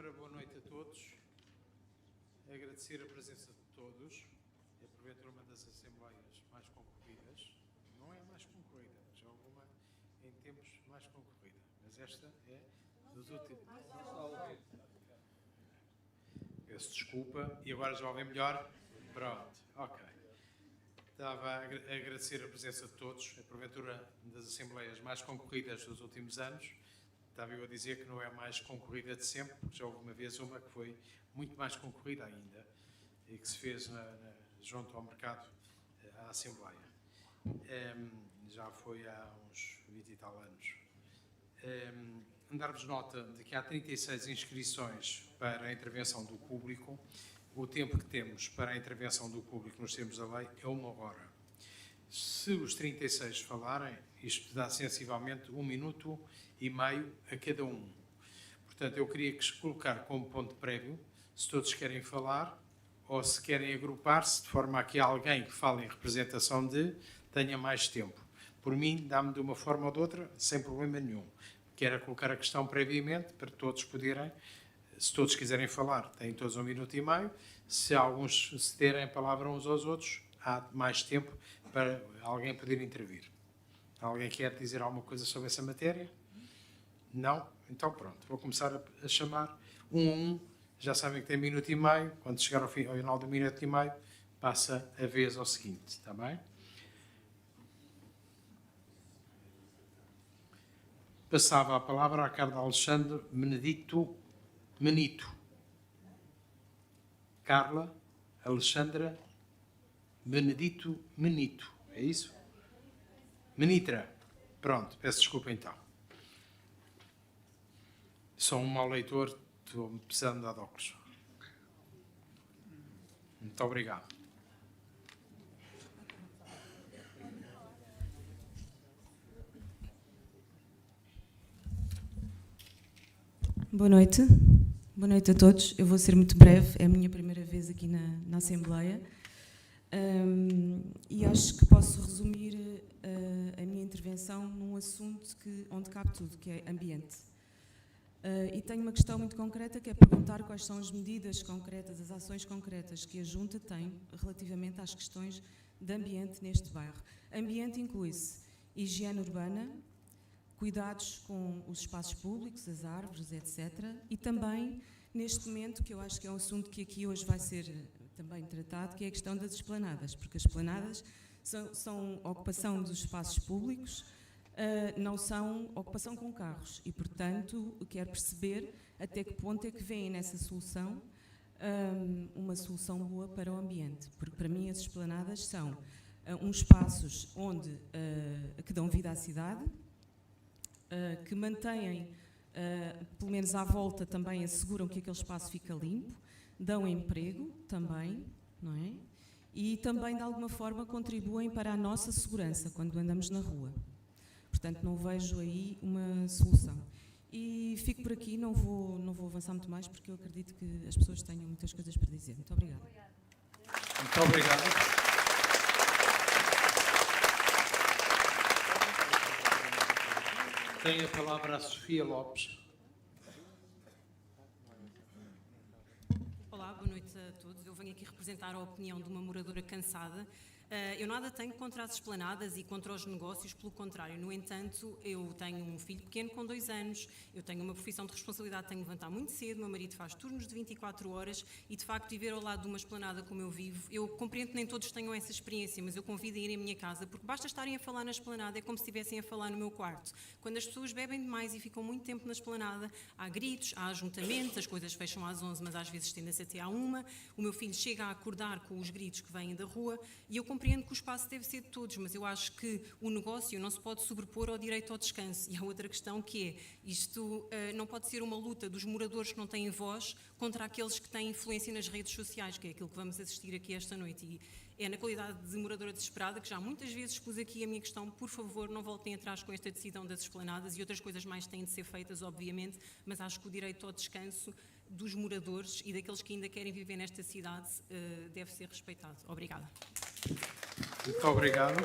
Ora, boa noite a todos. Agradecer a presença de todos. É porventura uma das assembleias mais concorridas. Não é a mais concorrida, já houve uma em tempos mais concorrida. Mas esta é dos últimos. Peço desculpa. E agora já ouvem melhor? Pronto, ok. Estava a agradecer a presença de todos. É porventura das assembleias mais concorridas dos últimos anos. Estava eu a dizer que não é a mais concorrida de sempre, porque já houve uma vez uma que foi muito mais concorrida ainda e que se fez junto ao mercado à Assembleia. Já foi há uns 20 e tal anos. Dar-vos nota de que há 36 inscrições para a intervenção do público. O tempo que temos para a intervenção do público nos termos da lei é 1 hora. Se os 36 falarem, isto dá sensivelmente 1 minuto e meio a cada um. Portanto, eu queria colocar como ponto prévio, se todos querem falar ou se querem agrupar-se, de forma a que alguém que fale em representação tenha mais tempo. Por mim, dá-me de uma forma ou de outra, sem problema nenhum. Quero colocar a questão previamente para todos poderem, se todos quiserem falar, têm todos 1 minuto e meio. Se alguns se derem a palavra uns aos outros, há mais tempo para alguém poder intervir. Alguém quer dizer alguma coisa sobre essa matéria? Não? Então pronto, vou começar a chamar um a um. Já sabem que tem 1 minuto e meio. Quando chegar ao final do 1 minuto e meio, passa a vez ao seguinte. Está bem? Passava a palavra a Carla Alexandre Benedito Menito. Carla Alexandra Benedito Menito. É isso? Menitra. Pronto, peço desculpa então. Sou um mau leitor, estou precisando de óculos. Muito obrigado. Boa noite. Boa noite a todos. Eu vou ser muito breve, é a minha primeira vez aqui na Assembleia. E acho que posso resumir a minha intervenção num assunto onde cabe tudo, que é ambiente. E tenho uma questão muito concreta, que é perguntar quais são as medidas concretas, as ações concretas que a Junta tem relativamente às questões de ambiente neste bairro. Ambiente inclui-se higiene urbana, cuidados com os espaços públicos, as árvores, etc. E também, neste momento, que eu acho que é um assunto que aqui hoje vai ser também tratado, que é a questão das esplanadas, porque as esplanadas são ocupação dos espaços públicos, não são ocupação com carros e, portanto, quero perceber até que ponto é que vem nessa solução uma solução boa para o ambiente, porque para mim as esplanadas são uns espaços que dão vida à cidade, que mantêm, pelo menos à volta também asseguram que aquele espaço fica limpo, dão emprego também, não é? E também de alguma forma contribuem para a nossa segurança quando andamos na rua. Portanto, não vejo aí uma solução. E fico por aqui, não vou avançar muito mais, porque eu acredito que as pessoas tenham muitas coisas para dizer. Muito obrigada. Muito obrigado. Tem a palavra a Sofia Lopes. Olá, boa noite a todos. Eu venho aqui representar a opinião de uma moradora cansada. Eu nada tenho contra as esplanadas e contra os negócios, pelo contrário. No entanto, eu tenho um filho pequeno com 2 anos, eu tenho uma profissão de responsabilidade, tenho que levantar muito cedo, meu marido faz turnos de 24 horas e, de facto, viver ao lado de uma esplanada como eu vivo, eu compreendo que nem todos tenham essa experiência, mas eu convido a ir à minha casa, porque basta estarem a falar na esplanada, é como se estivessem a falar no meu quarto. Quando as pessoas bebem demais e ficam muito tempo na esplanada, há gritos, há ajuntamentos, as coisas fecham às 11, mas às vezes estendem-se até à 1, o meu filho chega a acordar com os gritos que vêm da rua e eu compreendo que o espaço deve ser de todos, mas eu acho que o negócio não se pode sobrepor ao direito ao descanso. E há outra questão que é, isto não pode ser uma luta dos moradores que não têm voz contra aqueles que têm influência nas redes sociais, que é aquilo que vamos assistir aqui esta noite. E é na qualidade de moradora desesperada que já muitas vezes pus aqui a minha questão, por favor, não voltem atrás com esta decisão das esplanadas e outras coisas mais têm de ser feitas, obviamente, mas acho que o direito ao descanso dos moradores e daqueles que ainda querem viver nesta cidade deve ser respeitado. Obrigada. Muito obrigado.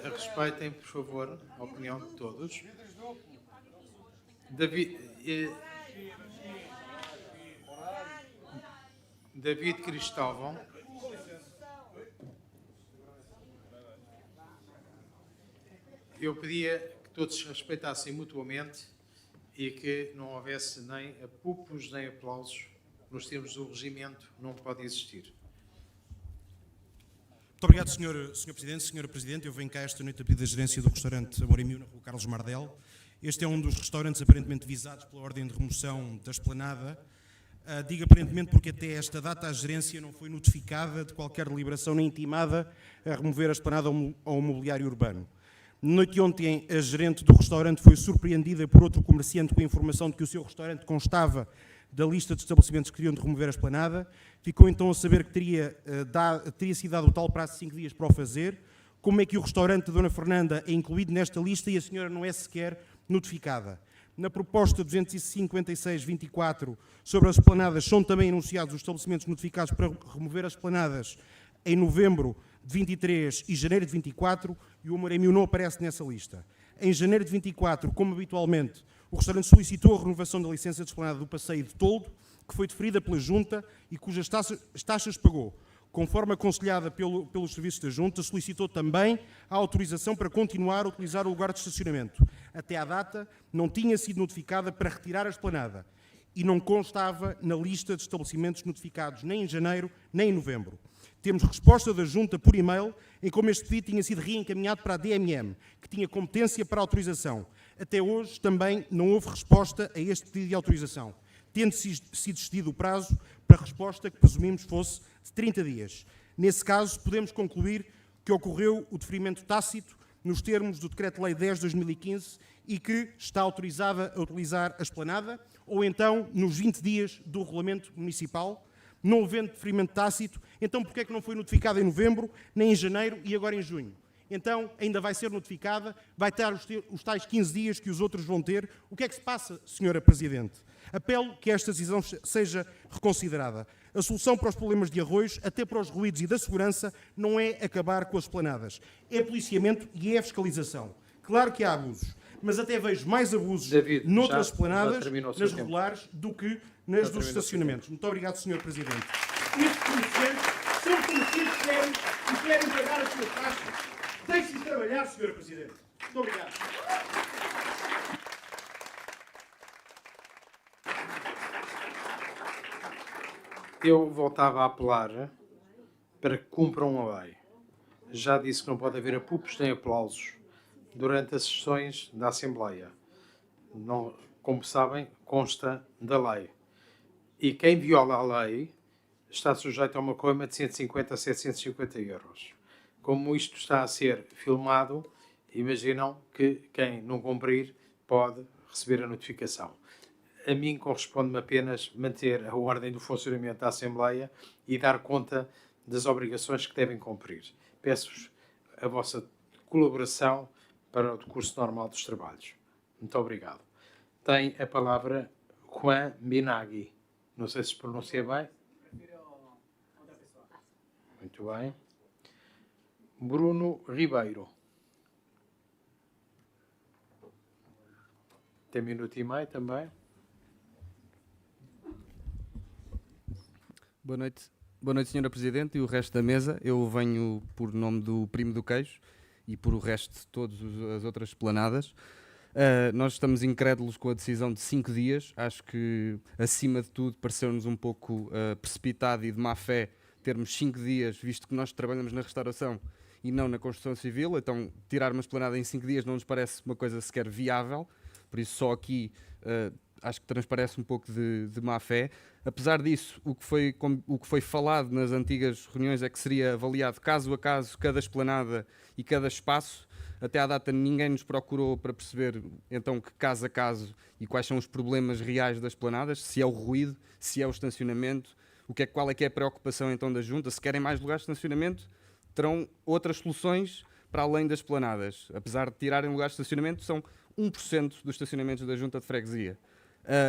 Respeitem, por favor, a opinião de todos. David, David Cristóvão. Eu pedia que todos se respeitassem mutuamente e que não houvesse nem apupos nem aplausos. Nos termos do regimento não pode existir. Muito obrigado, Sr. Presidente. Sra. Presidente, eu venho cá esta noite a pedir da gerência do restaurante Amor e Mil, na rua Carlos Mardel. Este é um dos restaurantes aparentemente visados pela ordem de remoção da esplanada. Digo aparentemente porque até esta data a gerência não foi notificada de qualquer deliberação nem intimada a remover a esplanada ao mobiliário urbano. Na noite de ontem, a gerente do restaurante foi surpreendida por outro comerciante com a informação de que o seu restaurante constava da lista de estabelecimentos que queriam de remover a esplanada. Ficou então a saber que teria sido dado o tal prazo de 5 dias para o fazer. Como é que o restaurante da Dona Fernanda é incluído nesta lista e a senhora não é sequer notificada? Na proposta 256-24 sobre as esplanadas são também anunciados os estabelecimentos notificados para remover as esplanadas em novembro de 23 e janeiro de 24 e o Amor é Mil não aparece nessa lista. Em janeiro de 24, como habitualmente, o restaurante solicitou a renovação da licença de esplanada do Passeio de Toldo, que foi deferida pela Junta e cujas taxas pagou. Conforme aconselhada pelos serviços da Junta, solicitou também a autorização para continuar a utilizar o lugar de estacionamento. Até à data, não tinha sido notificada para retirar a esplanada e não constava na lista de estabelecimentos notificados nem em janeiro nem em novembro. Temos resposta da Junta por e-mail em como este pedido tinha sido reencaminhado para a DMM, que tinha competência para a autorização. Até hoje também não houve resposta a este pedido de autorização, tendo sido excedido o prazo para a resposta que presumimos fosse de 30 dias. Nesse caso, podemos concluir que ocorreu o deferimento tácito nos termos do Decreto-Lei 10 de 2015 e que está autorizada a utilizar a esplanada, ou então nos 20 dias do Regulamento Municipal. Não havendo deferimento tácito, então porquê é que não foi notificada em novembro, nem em janeiro e agora em junho? Então ainda vai ser notificada, vai ter os tais 15 dias que os outros vão ter. O que é que se passa, Sra. Presidente? Apelo que esta decisão seja reconsiderada. A solução para os problemas de arroios, até para os ruídos e da segurança, não é acabar com as esplanadas. É policiamento e é fiscalização. Claro que há abusos, mas até vejo mais abusos noutras esplanadas, nas regulares, do que nas dos estacionamentos. Muito obrigado, Sr. Presidente. Estes comerciantes são comerciantes sérios e querem pagar as suas taxas. Deixe-os trabalhar, Sr. Presidente. Muito obrigado. Eu voltava a apelar para que cumpram a lei. Já disse que não pode haver apupos nem aplausos durante as sessões da Assembleia. Não, como sabem, consta da lei. E quem viola a lei está sujeito a uma coima de 150 a 750 euros. Como isto está a ser filmado, imaginam que quem não cumprir pode receber a notificação. A mim corresponde-me apenas manter a ordem do funcionamento da Assembleia e dar conta das obrigações que devem cumprir. Peço-vos a vossa colaboração para o decurso normal dos trabalhos. Muito obrigado. Tem a palavra Juan Binagui. Não sei se pronunciei bem. Muito bem. Bruno Ribeiro. Tem minuto e meio também. Boa noite, Sra. Presidente, e o resto da mesa. Eu venho por nome do Primo do Queijo e por o resto de todas as outras esplanadas. Nós estamos incrédulos com a decisão de 5 dias. Acho que, acima de tudo, pareceu-nos um pouco precipitado e de má fé termos 5 dias, visto que nós trabalhamos na restauração e não na construção civil. Então, tirar uma esplanada em 5 dias não nos parece uma coisa sequer viável. Por isso, só aqui acho que transparece um pouco de má fé. Apesar disso, o que foi falado nas antigas reuniões é que seria avaliado caso a caso cada esplanada e cada espaço. Até à data ninguém nos procurou para perceber então que caso a caso e quais são os problemas reais das esplanadas, se é o ruído, se é o estacionamento, qual é que é a preocupação então da Junta. Se querem mais lugares de estacionamento, terão outras soluções para além das esplanadas. Apesar de tirarem lugares de estacionamento, são 1% dos estacionamentos da Junta de Freguesia.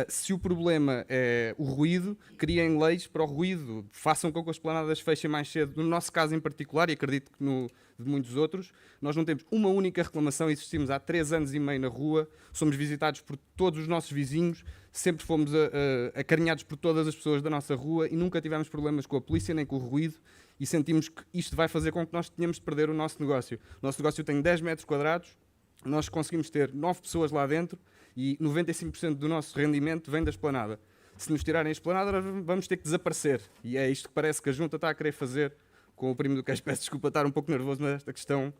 Se o problema é o ruído, criem leis para o ruído, façam com que as esplanadas fechem mais cedo. No nosso caso em particular, e acredito que de muitos outros. Nós não temos uma única reclamação, existimos há 3 anos e meio na rua, somos visitados por todos os nossos vizinhos, sempre fomos acarinhados por todas as pessoas da nossa rua e nunca tivemos problemas com a polícia nem com o ruído, e sentimos que isto vai fazer com que nós tenhamos de perder o nosso negócio. O nosso negócio tem 10 metros quadrados, nós conseguimos ter 9 pessoas lá dentro e 95% do nosso rendimento vem da esplanada. Se nos tirarem a esplanada, nós vamos ter que desaparecer. E é isto que parece que a Junta está a querer fazer com o Primo do Queijo. Peço desculpa estar um pouco nervoso, mas esta questão,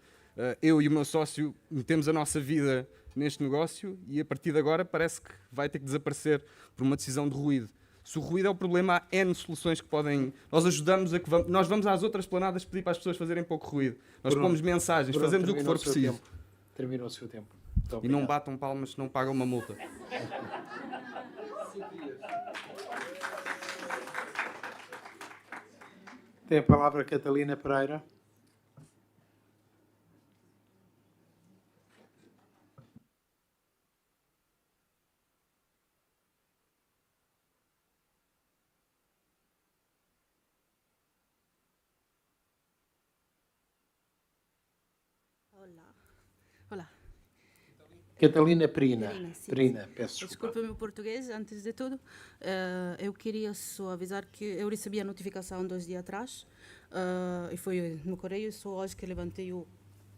eu e o meu sócio metemos a nossa vida neste negócio e a partir de agora parece que vai ter que desaparecer por uma decisão de ruído. Se o ruído é o problema, há N soluções que podem... Nós ajudamos a que... Nós vamos às outras planadas pedir para as pessoas fazerem pouco ruído. Nós pomos mensagens, fazemos o que for preciso. Terminou o seu tempo. E não batam palmas se não pagam uma multa. Tem a palavra a Catalina Pereira. Olá. Catalina Perina. Sim. Perina, peço desculpa. Desculpa o meu português, antes de tudo. Eu queria só avisar que eu recebi a notificação 2 dias atrás e foi no correio, só hoje que levantei o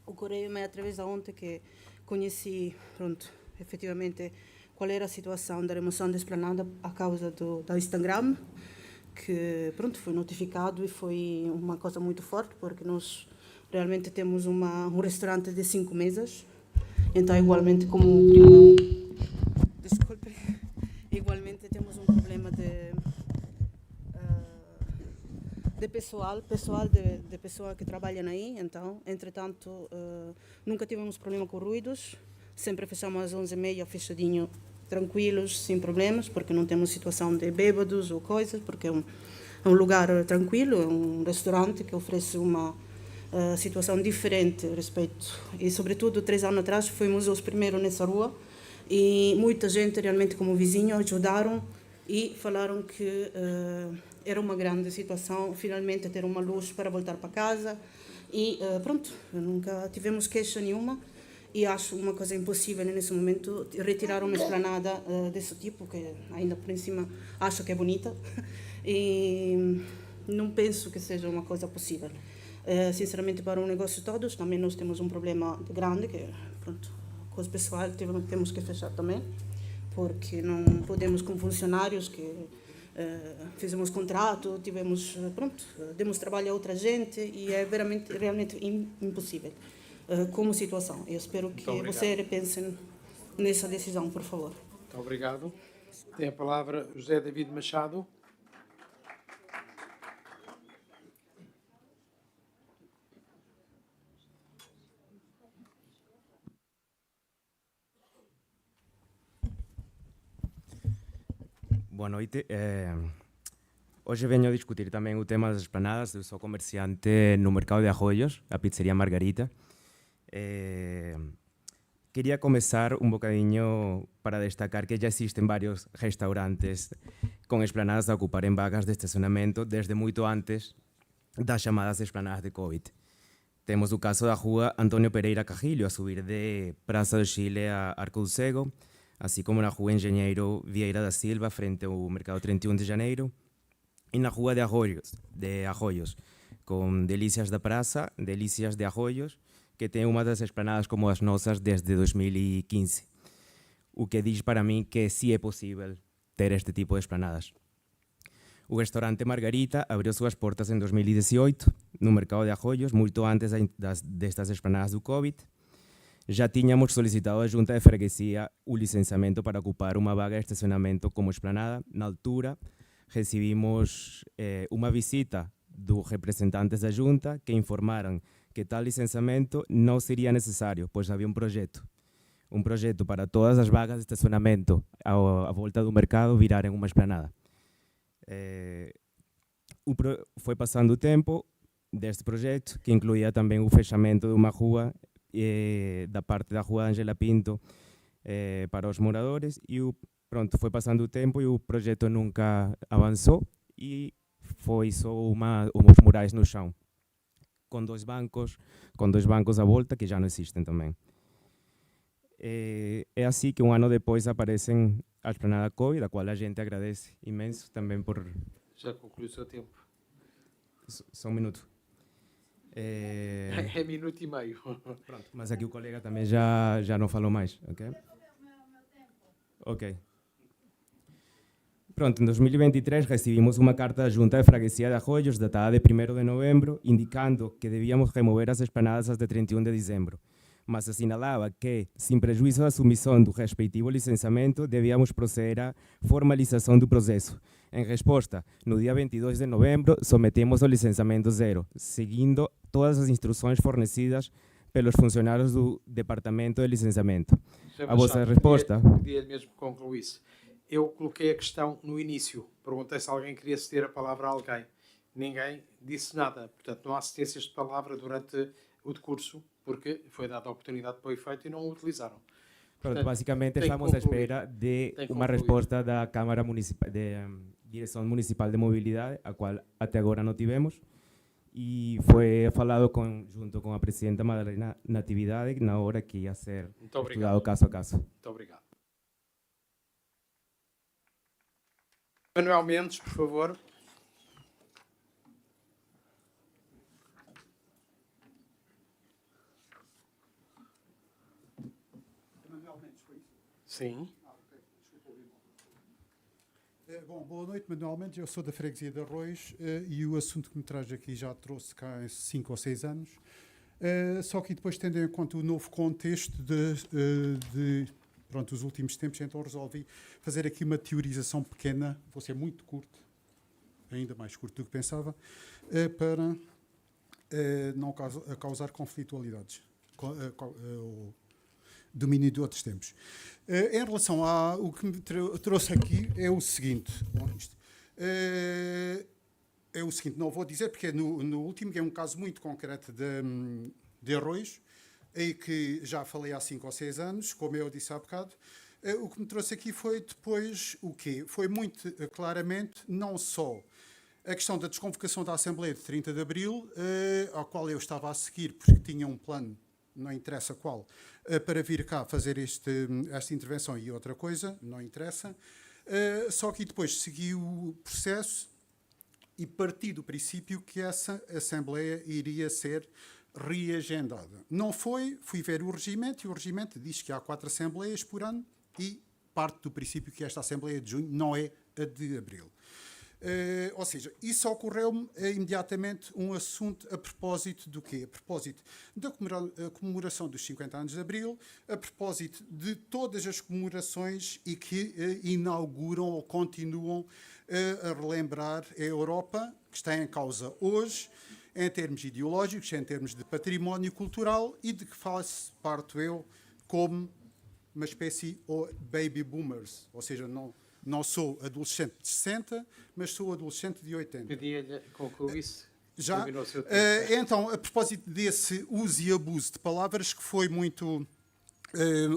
correio, mas através da ontem que conheci, pronto, efetivamente, qual era a situação da remoção da esplanada a causa do Instagram, que, pronto, foi notificado e foi uma coisa muito forte, porque nós realmente temos um restaurante de 5 mesas. Então, igualmente, como o primo... Desculpe. Igualmente, temos um problema de pessoal de pessoa que trabalha aí. Então, entretanto, nunca tivemos problema com ruídos. Sempre fechamos às 11h30, fechadinho, tranquilos, sem problemas, porque não temos situação de bêbados ou coisas, porque é um lugar tranquilo, é um restaurante que oferece uma situação diferente a respeito. E, sobretudo, 3 anos atrás, fomos os primeiros nessa rua e muita gente, realmente, como vizinho, ajudaram e falaram que era uma grande situação, finalmente, ter uma luz para voltar para casa. E, pronto, nunca tivemos queixa nenhuma e acho uma coisa impossível, nesse momento, retirar uma esplanada desse tipo, que ainda por cima acho que é bonita, e não penso que seja uma coisa possível. Sinceramente, para o negócio todos, também nós temos um problema grande, que, pronto, com os pessoal temos que fechar também, porque não podemos, com funcionários que fizemos contrato, demos trabalho a outra gente e é realmente impossível como situação. Eu espero que você repense nessa decisão, por favor. Muito obrigado. Tem a palavra José David Machado. Boa noite. Hoje venho a discutir também o tema das esplanadas. Eu sou comerciante no mercado de Arroios, a pizzeria Margarita. Queria começar um bocadinho para destacar que já existem vários restaurantes com esplanadas a ocuparem vagas de estacionamento desde muito antes das chamadas esplanadas de Covid. Temos o caso da rua António Pereira Carrilho, a subir de Praça do Chile a Arco do Cego, así como na rua Engenheiro Vieira da Silva, frente ao Mercado 31 de Janeiro, e na rua de Arroios, com Delícias da Praça, Delícias de Arroios, que tem uma das esplanadas como as nossas desde 2015. O que diz para mim que sí é possível ter este tipo de esplanadas. O restaurante Margarita abriu suas portas em 2018 no Mercado de Arroios, muito antes destas esplanadas do Covid. Já tínhamos solicitado à Junta de Freguesia o licenciamento para ocupar uma vaga de estacionamento como esplanada. Na altura, recebimos uma visita dos representantes da Junta que informaram que tal licenciamento não seria necessário, pois havia um projeto para todas as vagas de estacionamento à volta do mercado virarem uma esplanada. Foi passando o tempo deste projeto, que incluía também o fechamento de uma rua da parte da rua Ângela Pinto para os moradores e foi passando o tempo e o projeto nunca avançou e foi só os murais no chão. com dois bancos à volta que já não existem também. É assim que um ano depois aparecem a Esplanada Covid, a qual a gente agradece imenso também por... Já concluiu o seu tempo. Só um minuto. É minuto e meio. Pronto, mas aqui o colega também já não falou mais, ok? Ok. Pronto, em 2023 recibimos uma carta da Junta de Freguesia de Arroios, datada de 1º de novembro, indicando que debíamos remover as esplanadas até 31 de dezembro, mas assinalava que, sem prejuízo da submissão do respectivo licenciamento, devíamos proceder à formalização do processo. Em resposta, no dia 22 de novembro, submetemos o licenciamento zero, seguindo todas as instruções fornecidas pelos funcionários do Departamento de Licenciamento. A vossa resposta? Podia mesmo que concluísse. Eu coloquei a questão no início. Perguntei se alguém queria ceder a palavra a alguém. Ninguém disse nada. Portanto, não há assistências de palavra durante o decurso, porque foi dada a oportunidade para o efeito e não o utilizaram. Pronto, basicamente estamos à espera de uma resposta da Câmara Municipal, Direção Municipal de Mobilidade, a qual até agora não tivemos, e foi falado junto com a Presidenta Madalena Natividade na hora que ia ser estudado caso a caso. Muito obrigado. Manuel Mendes, por favor. Manuel Mendes, foi isso? Sim. Bom, boa noite, Manuel Mendes. Eu sou da Freguesia de Arroios e o assunto que me traz aqui já trouxe cá há 5 ou 6 anos. Só que depois, tendo em conta o novo contexto dos últimos tempos, então resolvi fazer aqui uma teorização pequena, vou ser muito curto, ainda mais curto do que pensava, para não causar conflitualidades, o domínio de outros tempos. Em relação ao que me trouxe aqui, é o seguinte. Bom, é o seguinte, não vou dizer, porque no último, que é um caso muito concreto de Arroios, e que já falei há 5 ou 6 anos, como eu disse há bocado. O que me trouxe aqui foi depois o quê? Foi muito claramente, não só a questão da desconvocação da Assembleia de 30 de Abril, ao qual eu estava a seguir, porque tinha um plano, não interessa qual, para vir cá fazer esta intervenção e outra coisa, não interessa. Só que depois segui o processo e parti do princípio que essa Assembleia iria ser reagendada. Não foi, fui ver o regimento e o regimento diz que há 4 assembleias por ano e parte do princípio que esta Assembleia de Junho não é a de Abril. Ou seja, isso ocorreu-me imediatamente um assunto a propósito do quê? A propósito da comemoração dos 50 anos de Abril, a propósito de todas as comemorações e que inauguram ou continuam a relembrar a Europa, que está em causa hoje, em termos ideológicos, em termos de património cultural e de que faço parte eu como uma espécie de baby boomers, ou seja, não sou adolescente de 60, mas sou adolescente de 80. Pedia-lhe que concluísse. Já? Terminou o seu tempo. Então, a propósito desse uso e abuso de palavras, que foi muito...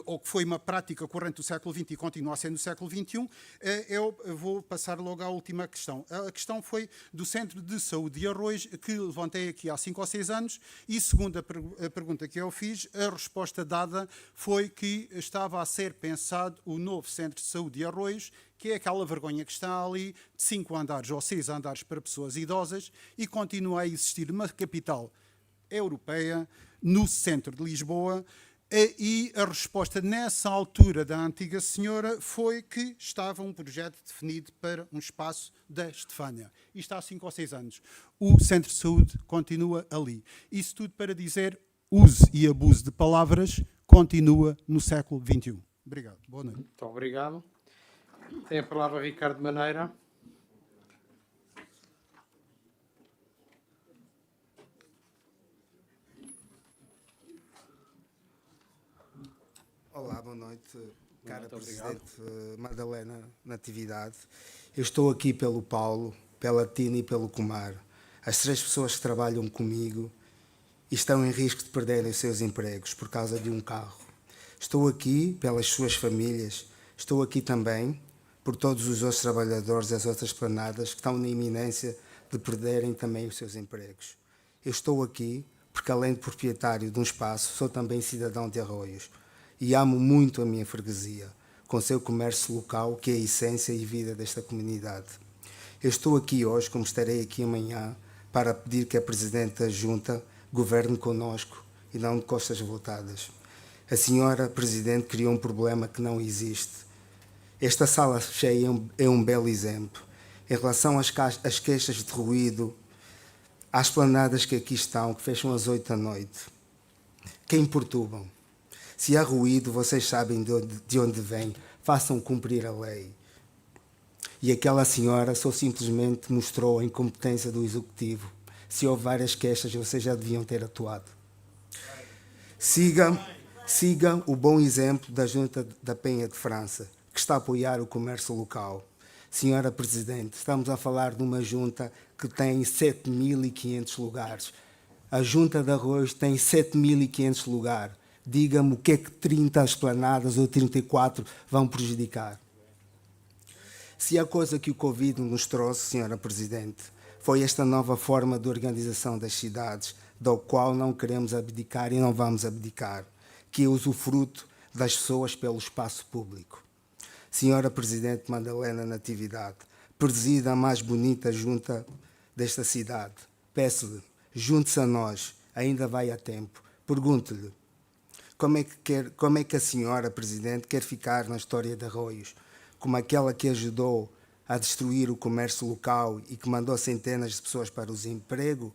ou que foi uma prática corrente do século XX e continua a ser no século XXI, eu vou passar logo à última questão. A questão foi do Centro de Saúde de Arroios, que levantei aqui há 5 ou 6 anos, e segundo a pergunta que eu fiz, a resposta dada foi que estava a ser pensado o novo Centro de Saúde de Arroios, que é aquela vergonha que está ali, de 5 andares ou 6 andares para pessoas idosas, e continua a existir uma capital europeia, no centro de Lisboa. E a resposta nessa altura da antiga senhora foi que estava um projeto definido para um espaço da Estefânia. Isto há 5 ou 6 anos. O Centro de Saúde continua ali. Isso tudo para dizer, uso e abuso de palavras continua no século XXI. Obrigado. Boa noite. Muito obrigado. Tem a palavra Ricardo Maneira. Olá, boa noite, cara Presidente Madalena Natividade. Eu estou aqui pelo Paulo, pela Tina e pelo Comar, as 3 pessoas que trabalham comigo e estão em risco de perderem os seus empregos por causa de um carro. Estou aqui pelas suas famílias, estou aqui também por todos os outros trabalhadores das outras planadas que estão na iminência de perderem também os seus empregos. Eu estou aqui porque, além de proprietário de um espaço, sou também cidadão de Arroios e amo muito a minha freguesia, com seu comércio local, que é a essência e vida desta comunidade. Eu estou aqui hoje, como estarei aqui amanhã, para pedir que a Presidente da Junta governe conosco e não de costas voltadas. A senhora Presidente criou um problema que não existe. Esta sala cheia é um belo exemplo. Em relação às queixas de ruído, às planadas que aqui estão, que fecham às 8 da noite. Quem perturbam? Se há ruído, vocês sabem de onde vem. Façam cumprir a lei. E aquela senhora só simplesmente mostrou a incompetência do Executivo. Se houve várias queixas, vocês já deviam ter atuado. Sigam o bom exemplo da Junta da Penha de França, que está a apoiar o comércio local. Senhora Presidente, estamos a falar de uma junta que tem 7.500 lugares. A Junta de Arroios tem 7.500 lugares. Diga-me o que é que 30 esplanadas ou 34 vão prejudicar. Se a coisa que o Covid nos trouxe, Senhora Presidente, foi esta nova forma de organização das cidades, da qual não queremos abdicar e não vamos abdicar, que é o usufruto das pessoas pelo espaço público. Senhora Presidente Madalena Natividade, presida a mais bonita junta desta cidade. Peço-lhe, junte-se a nós, ainda vai a tempo. Pergunto-lhe, como é que a senhora Presidente quer ficar na história de Arroios, como aquela que ajudou a destruir o comércio local e que mandou centenas de pessoas para o desemprego,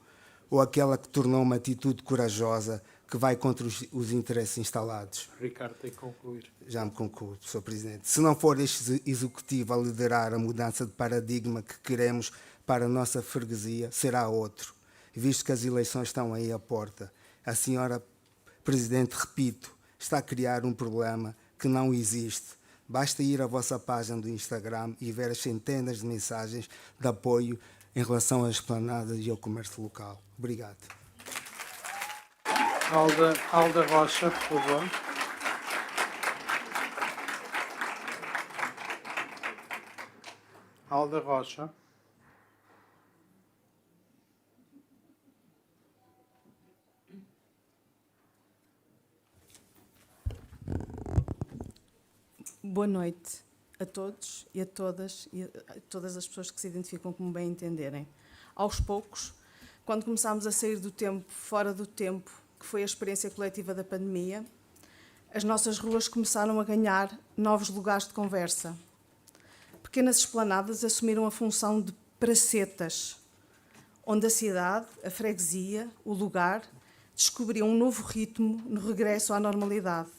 ou aquela que tornou uma atitude corajosa que vai contra os interesses instalados? Ricardo, tem que concluir. Já me concluo, Sr. Presidente. Se não for este Executivo a liderar a mudança de paradigma que queremos para a nossa freguesia, será outro. Visto que as eleições estão aí à porta, a senhora Presidente, repito, está a criar um problema que não existe. Basta ir à vossa página do Instagram e ver as centenas de mensagens de apoio em relação às esplanadas e ao comércio local. Obrigado. Alda Rocha, por favor. Alda Rocha. Boa noite a todos e a todas as pessoas que se identificam como bem entenderem. Aos poucos, quando começámos a sair do tempo, fora do tempo, que foi a experiência coletiva da pandemia, as nossas ruas começaram a ganhar novos lugares de conversa. Pequenas esplanadas assumiram a função de pracetas, onde a cidade, a freguesia, o lugar, descobriam um novo ritmo no regresso à normalidade,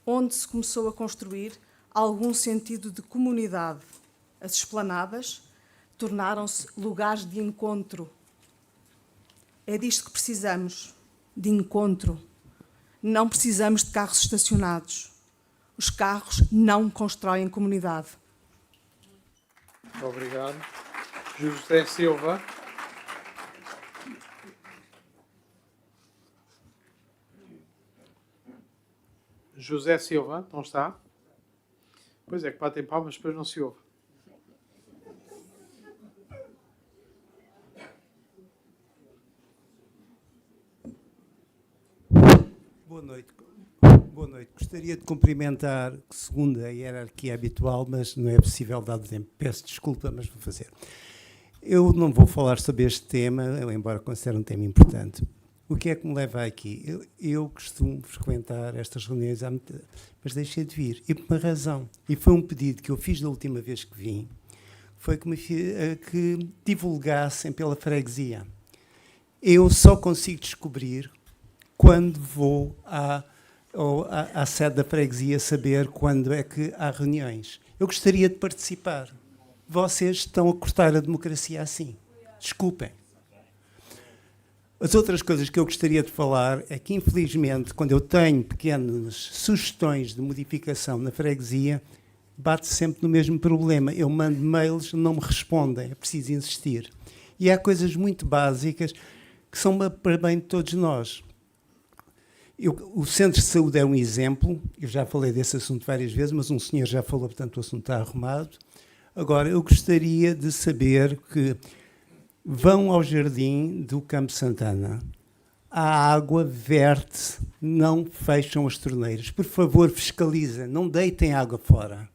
onde se começou a construir algum sentido de comunidade. As esplanadas tornaram-se lugares de encontro. É disto que precisamos, de encontro. Não precisamos de carros estacionados. Os carros não constroem comunidade. Obrigado. José Silva. José Silva, não está? Pois é, que batem palmas, depois não se ouve. Boa noite. Boa noite. Gostaria de cumprimentar, segundo a hierarquia habitual, mas não é possível dado o tempo. Peço desculpa, mas vou fazer. Eu não vou falar sobre este tema, embora considere um tema importante. O que é que me leva aqui? Eu costumo frequentar estas reuniões, mas deixei de vir. E por uma razão. E foi um pedido que eu fiz da última vez que vim, foi que divulgassem pela freguesia. Eu só consigo descobrir quando vou à sede da freguesia saber quando é que há reuniões. Eu gostaria de participar. Vocês estão a cortar a democracia assim. Desculpem. As outras coisas que eu gostaria de falar é que, infelizmente, quando eu tenho pequenas sugestões de modificação na freguesia, bate sempre no mesmo problema. Eu mando mails, não me respondem, é preciso insistir. E há coisas muito básicas que são para bem de todos nós. O centro de saúde é um exemplo, eu já falei desse assunto várias vezes, mas um senhor já falou, portanto o assunto está arrumado. Agora, eu gostaria de saber que Vão ao jardim do Campo Santana. A água verte, não fecham as torneiras. Por favor, fiscalizem, não deitem água fora.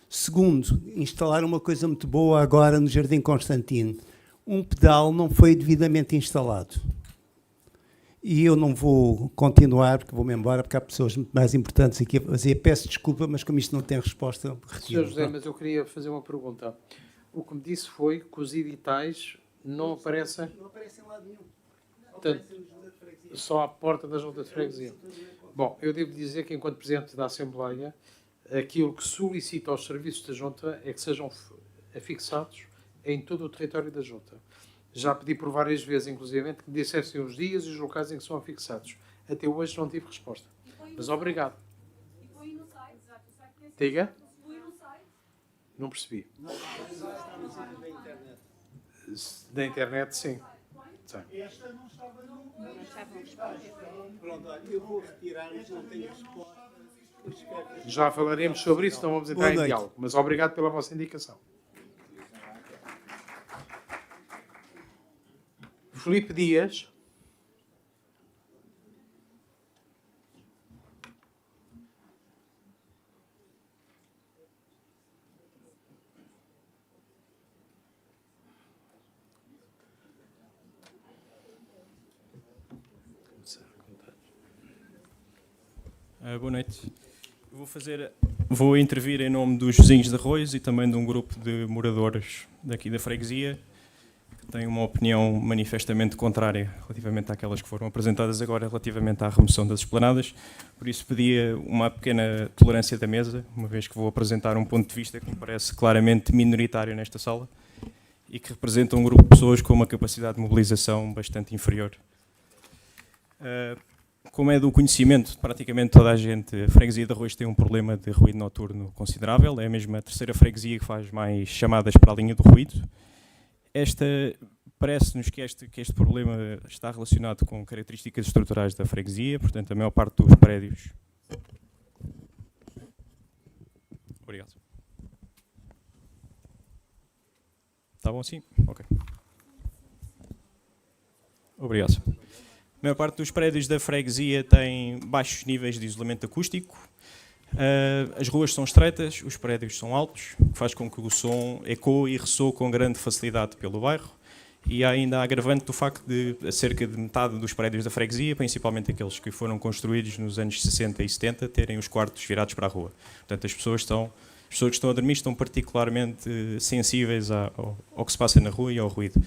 Segundo, instalaram uma coisa muito boa agora no Jardim Constantino. Um pedal não foi devidamente instalado. E eu não vou continuar, porque vou-me embora, porque há pessoas muito mais importantes aqui a fazer. Peço desculpa, mas como isto não tem resposta, retiro. Sr. José, mas eu queria fazer uma pergunta. O que me disse foi que os editais não aparecem... Não aparecem em lado nenhum. Portanto, só à porta da Junta de Freguesia. Bom, eu devo dizer que, enquanto Presidente da Assembleia, aquilo que solicito aos serviços da Junta é que sejam afixados em todo o território da Junta. Já pedi por várias vezes, inclusive, que me dissessem os dias e os locais em que são afixados. Até hoje não tive resposta. Mas obrigado. Diga? Não percebi. Da internet, sim. Esta não estava no... Pronto, olha, eu vou retirar, mas não tenho resposta. Já falaremos sobre isso, não vamos entrar em diálogo. Mas obrigado pela vossa indicação. Filipe Dias. Boa noite. Vou intervir em nome dos vizinhos de Arroios e também de um grupo de moradores daqui da freguesia que têm uma opinião manifestamente contrária relativamente àquelas que foram apresentadas agora relativamente à remoção das esplanadas. Por isso pedia uma pequena tolerância da mesa, uma vez que vou apresentar um ponto de vista que me parece claramente minoritário nesta sala e que representa um grupo de pessoas com uma capacidade de mobilização bastante inferior. Como é do conhecimento de praticamente toda a gente, a freguesia de Arroios tem um problema de ruído noturno considerável. É mesmo a terceira freguesia que faz mais chamadas para a linha do ruído. Parece-nos que este problema está relacionado com características estruturais da freguesia, portanto, a maior parte dos prédios... Obrigado. Está bom assim? Ok. Obrigado. A maior parte dos prédios da freguesia tem baixos níveis de isolamento acústico, as ruas são estreitas, os prédios são altos, o que faz com que o som ecoe e ressoe com grande facilidade pelo bairro, e há ainda a agravante do facto de cerca de metade dos prédios da freguesia, principalmente aqueles que foram construídos nos anos 60 e 70, terem os quartos virados para a rua. Portanto, as pessoas que estão a dormir estão particularmente sensíveis ao que se passa na rua e ao ruído.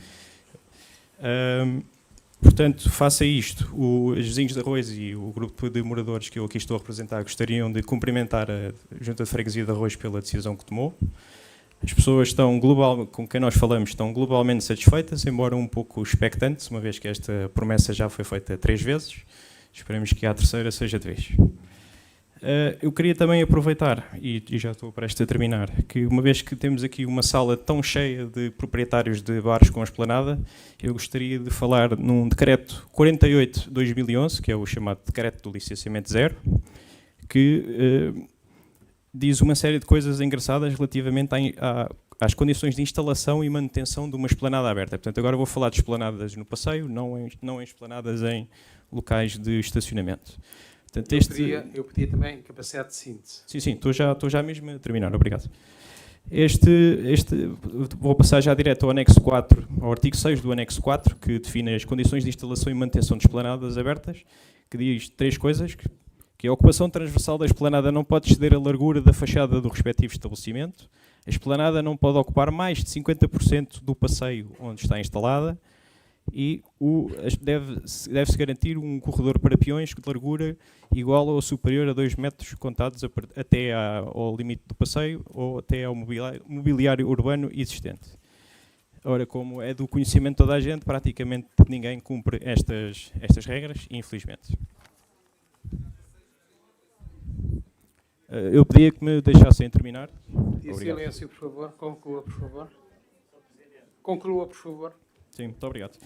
Portanto, face a isto, os vizinhos de Arroios e o grupo de moradores que eu aqui estou a representar gostariam de cumprimentar a Junta de Freguesia de Arroios pela decisão que tomou. As pessoas com quem nós falamos estão globalmente satisfeitas, embora um pouco expectantes, uma vez que esta promessa já foi feita 3 vezes. Esperemos que a terceira seja de vez. Eu queria também aproveitar, e já estou prestes a terminar, que uma vez que temos aqui uma sala tão cheia de proprietários de bares com esplanada, eu gostaria de falar num decreto 48/2011, que é o chamado decreto do licenciamento zero, que diz uma série de coisas engraçadas relativamente às condições de instalação e manutenção de uma esplanada aberta. Portanto, agora vou falar de esplanadas no passeio, não em esplanadas em locais de estacionamento. Portanto, eu pedia também capacidade de síntese. Sim, estou já mesmo a terminar, obrigado. Vou passar já direto ao anexo 4, ao artigo 6 do anexo 4, que define as condições de instalação e manutenção de esplanadas abertas, que diz 3 coisas, que a ocupação transversal da esplanada não pode exceder a largura da fachada do respectivo estabelecimento, a esplanada não pode ocupar mais de 50% do passeio onde está instalada, e deve-se garantir um corredor para peões de largura igual ou superior a 2 metros contados até ao limite do passeio ou até ao mobiliário urbano existente. Ora, como é do conhecimento de toda a gente, praticamente ninguém cumpre estas regras, infelizmente. Eu pedia que me deixassem terminar. E silêncio, por favor. Conclua, por favor. Conclua, por favor. Sim, muito obrigado.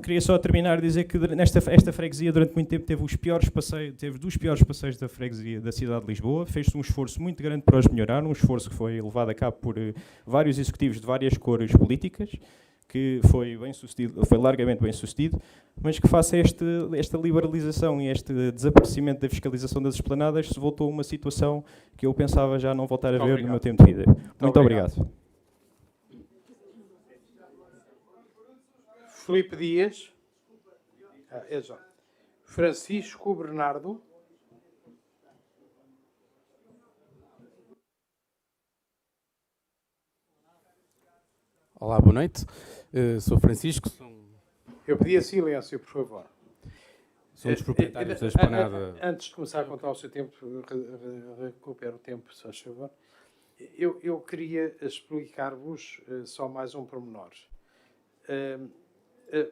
queria só terminar a dizer que esta freguesia durante muito tempo teve dos piores passeios da freguesia da cidade de Lisboa. Fez-se um esforço muito grande para os melhorar, um esforço que foi levado a cabo por vários executivos de várias cores políticas, que foi largamente bem sucedido, mas que face a esta liberalização e este desaparecimento da fiscalização das esplanadas, se voltou a uma situação que eu pensava já não voltar a ver no meu tempo de vida. Muito obrigado. Filipe Dias. Francisco Bernardo. Olá, boa noite. Sou Francisco. Eu pedia silêncio, por favor. Sou um dos proprietários da esplanada. Antes de começar a contar o seu tempo, recupero o tempo, se faz favor. Eu queria explicar-vos só mais um pormenor.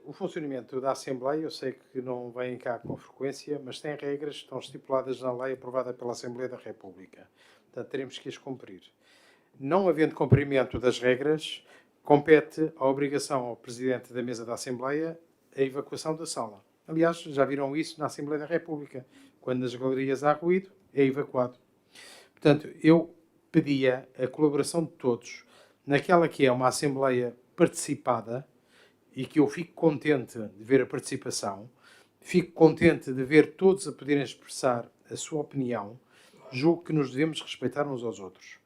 O funcionamento da Assembleia, eu sei que não vem cá com frequência, mas tem regras que estão estipuladas na lei aprovada pela Assembleia da República. Portanto, teremos que as cumprir. Não havendo cumprimento das regras, compete a obrigação ao Presidente da Mesa da Assembleia a evacuação da sala. Aliás, já viram isso na Assembleia da República. Quando nas galerias há ruído, é evacuado. Portanto, eu pedia a colaboração de todos naquela que é uma Assembleia participada, e que eu fico contente de ver a participação, fico contente de ver todos a poderem expressar a sua opinião. Julgo que nos devemos respeitar uns aos outros.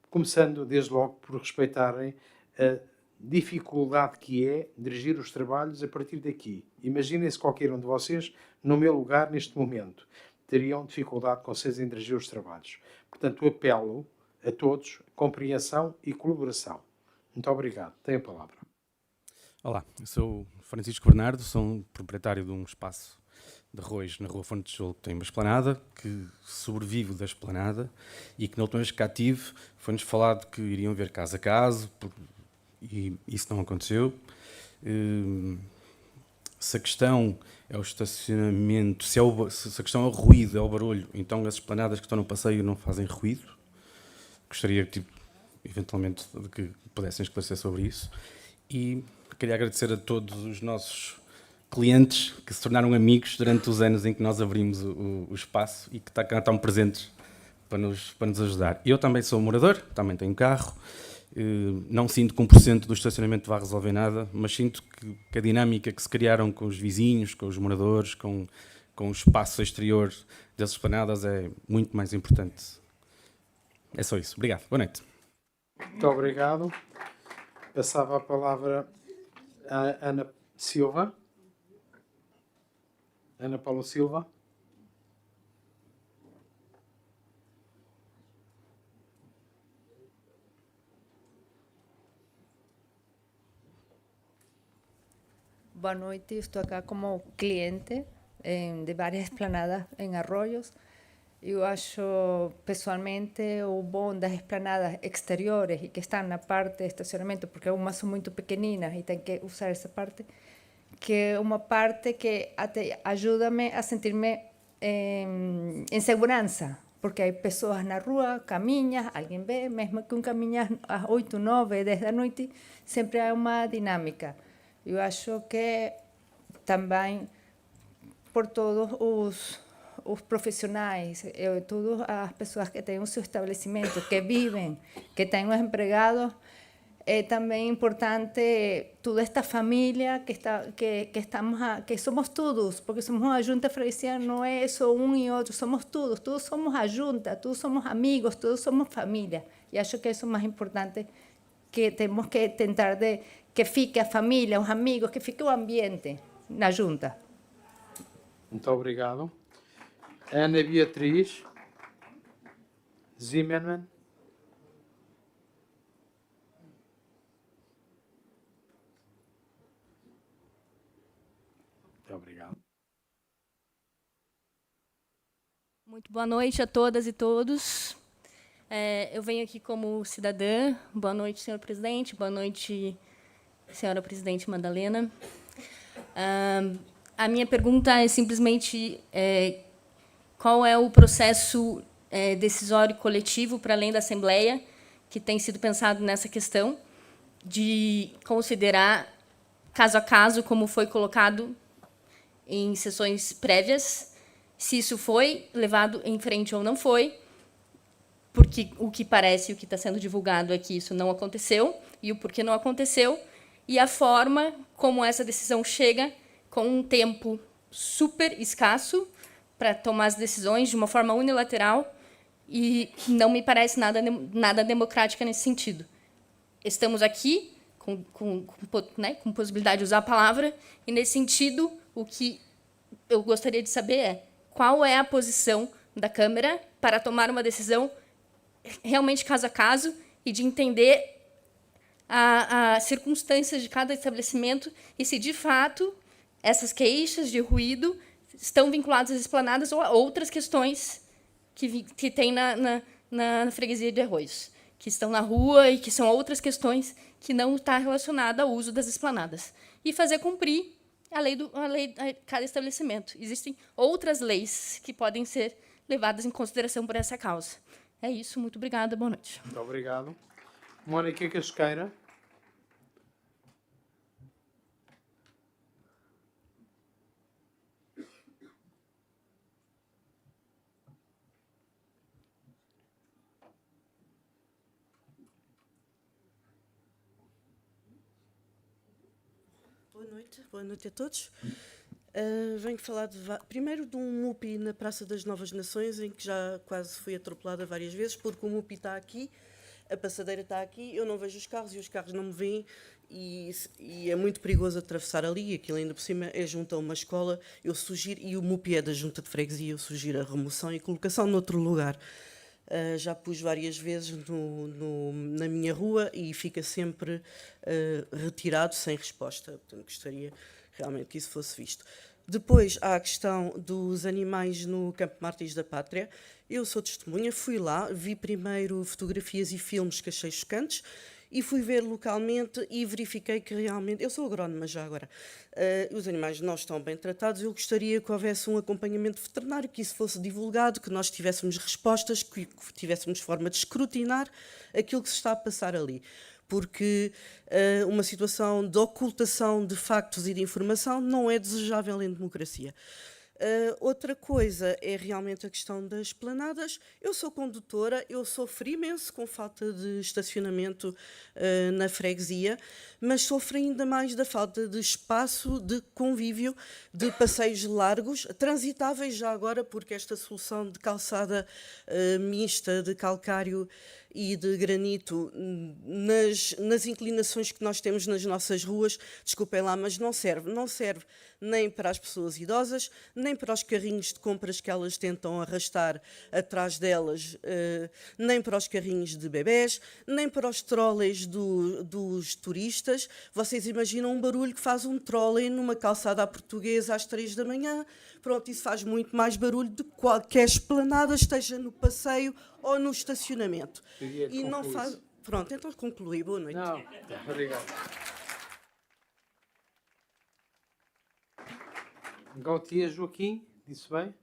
Começando, desde logo, por respeitarem a dificuldade que é dirigir os trabalhos a partir daqui. Imaginem-se qualquer um de vocês, no meu lugar, neste momento, teriam dificuldade com vocês em dirigir os trabalhos. Portanto, apelo a todos, compreensão e colaboração. Muito obrigado. Tenho a palavra. Olá, eu sou Francisco Bernardo, sou um proprietário de um espaço de arroz na Rua Fonte de Tijolo, que tem uma esplanada, que sobrevive da esplanada e que na última vez que cá tive foi-nos falado que iriam ver caso a caso e isso não aconteceu. Se a questão é o estacionamento, se a questão é o ruído, é o barulho, então as esplanadas que estão no passeio não fazem ruído. Gostaria, eventualmente, de que pudessem esclarecer sobre isso. E queria agradecer a todos os nossos clientes que se tornaram amigos durante os anos em que nós abrimos o espaço e que estão presentes para nos ajudar. Eu também sou morador, também tenho carro, não sinto que 1% do estacionamento vá resolver nada, mas sinto que a dinâmica que se criaram com os vizinhos, com os moradores, com o espaço exterior das esplanadas é muito mais importante. É só isso. Obrigado. Boa noite. Muito obrigado. Passava a palavra a Ana Silva. Ana Paula Silva. Boa noite, estou acá como cliente de várias esplanadas em Arroios. Eu acho, pessoalmente, o bom das esplanadas exteriores e que estão na parte de estacionamento, porque algumas são muito pequeninas e tem que usar essa parte, que é uma parte que até ajuda-me a sentir-me em segurança, porque há pessoas na rua, caminhas, alguém vê, mesmo que caminhas às 8, 9, 10 da noite, sempre há uma dinâmica. Eu acho que também, por todos os profissionais, todas as pessoas que têm o seu estabelecimento, que vivem, que têm os empregados, é também importante toda esta família que somos todos, porque somos uma junta freguesia, não é só um e outro, somos todos somos a junta, todos somos amigos, todos somos família. E acho que isso é o mais importante, que temos que tentar que fique a família, os amigos, que fique o ambiente na junta. Muito obrigado. Ana Beatriz Zimmermann. Muito obrigado. Muito boa noite a todas e todos. Eu venho aqui como cidadã. Boa noite, senhor presidente. Boa noite, senhora presidente Madalena. A minha pergunta é simplesmente qual é o processo decisório coletivo, para além da Assembleia, que tem sido pensado nessa questão, de considerar caso a caso, como foi colocado em sessões prévias, se isso foi levado em frente ou não foi, porque o que parece, o que está sendo divulgado é que isso não aconteceu, e o porquê não aconteceu, e a forma como essa decisão chega com um tempo super escasso para tomar as decisões de uma forma unilateral, e não me parece nada democrática nesse sentido. Estamos aqui com possibilidade de usar a palavra, e, nesse sentido, o que eu gostaria de saber é qual é a posição da Câmara para tomar uma decisão realmente caso a caso e de entender as circunstâncias de cada estabelecimento e se, de fato, essas queixas de ruído estão vinculadas às esplanadas ou a outras questões que tem na freguesia de Arroios, que estão na rua e que são outras questões que não estão relacionadas ao uso das esplanadas. E fazer cumprir a lei de cada estabelecimento. Existem outras leis que podem ser levadas em consideração por essa causa. É isso, muito obrigada, boa noite. Muito obrigado. Mónica Casqueira. Boa noite a todos. Venho falar primeiro de um MUPI na Praça das Novas Nações, em que já quase fui atropelada várias vezes, porque o MUPI está aqui, a passadeira está aqui, eu não vejo os carros e os carros não me veem, e é muito perigoso atravessar ali, aquilo ainda por cima é junto a uma escola, eu sugiro, e o MUPI é da Junta de Freguesia, eu sugiro a remoção e colocação noutro lugar. Já pus várias vezes na minha rua e fica sempre retirado sem resposta. Portanto, gostaria realmente que isso fosse visto. Depois há a questão dos animais no Campo Mártires da Pátria. Eu sou testemunha, fui lá, vi primeiro fotografias e filmes que achei chocantes e fui ver localmente e verifiquei que realmente... Eu sou agrónoma já agora. Os animais não estão bem tratados. Eu gostaria que houvesse um acompanhamento veterinário, que isso fosse divulgado, que nós tivéssemos respostas, que tivéssemos forma de escrutinar aquilo que se está a passar ali. Porque uma situação de ocultação de factos e de informação não é desejável em democracia. Outra coisa é realmente a questão das esplanadas. Eu sou condutora, eu sofro imenso com falta de estacionamento na freguesia, mas sofro ainda mais da falta de espaço, de convívio, de passeios largos, transitáveis já agora, porque esta solução de calçada mista, de calcário e de granito nas inclinações que nós temos nas nossas ruas, desculpem lá, mas não serve nem para as pessoas idosas, nem para os carrinhos de compras que elas tentam arrastar atrás delas, nem para os carrinhos de bebés, nem para os trolleys dos turistas. Vocês imaginam um barulho que faz um trolley numa calçada à portuguesa às 3 da manhã? Pronto, isso faz muito mais barulho do que qualquer esplanada, esteja no passeio ou no estacionamento. E não faz... Pronto, então concluí. Boa noite. Não, obrigado. Gautier Joaquim, disse bem?